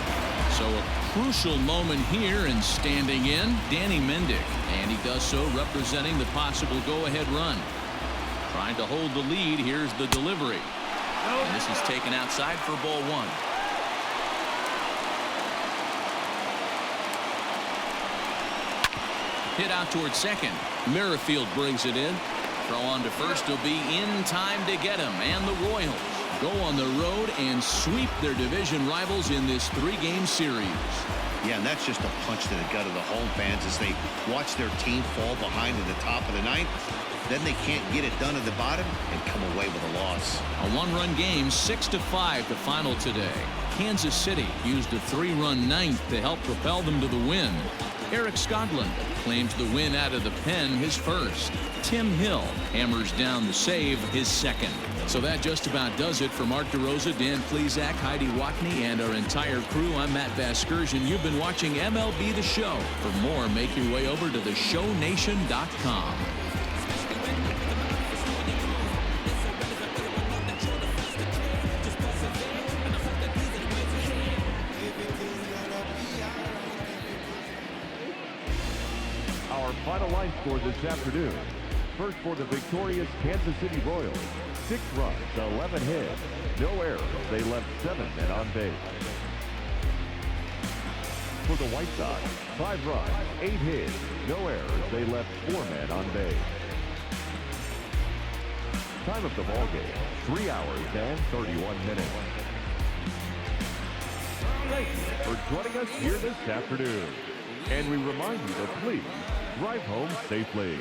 [SPEAKER 1] So a crucial moment here, and standing in, Danny Mendick, and he does so representing the possible go-ahead run. Trying to hold the lead. Here's the delivery, and this is taken outside for ball one. Hit out towards second. Merrifield brings it in. Throw on to first will be in time to get him, and the Royals go on the road and sweep their division rivals in this three-game series.
[SPEAKER 5] Yeah, and that's just a punch to the gut of the home fans as they watch their team fall behind in the top of the ninth. Then they can't get it done at the bottom and come away with a loss.
[SPEAKER 1] A one-run game, 6-5 the final today. Kansas City used a three-run ninth to help propel them to the win. Eric Skoglund claims the win out of the pen, his first. Tim Hill hammers down the save, his second. So that just about does it for Mark DeRosa, Dan Plesac, Heidi Watney, and our entire crew. I'm Matt Vasgersian. You've been watching MLB The Show. For more, make your way over to theshownation.com.
[SPEAKER 3] Our final line score this afternoon. First for the victorious Kansas City Royals. 6 runs, 11 hits, no errors. They left 7 men on base. For the White Sox, 5 runs, 8 hits, no errors. They left 4 men on base. Time of the ball game, 3 hours and 31 minutes. Thank you for joining us here this afternoon. And we remind you to please drive home safely.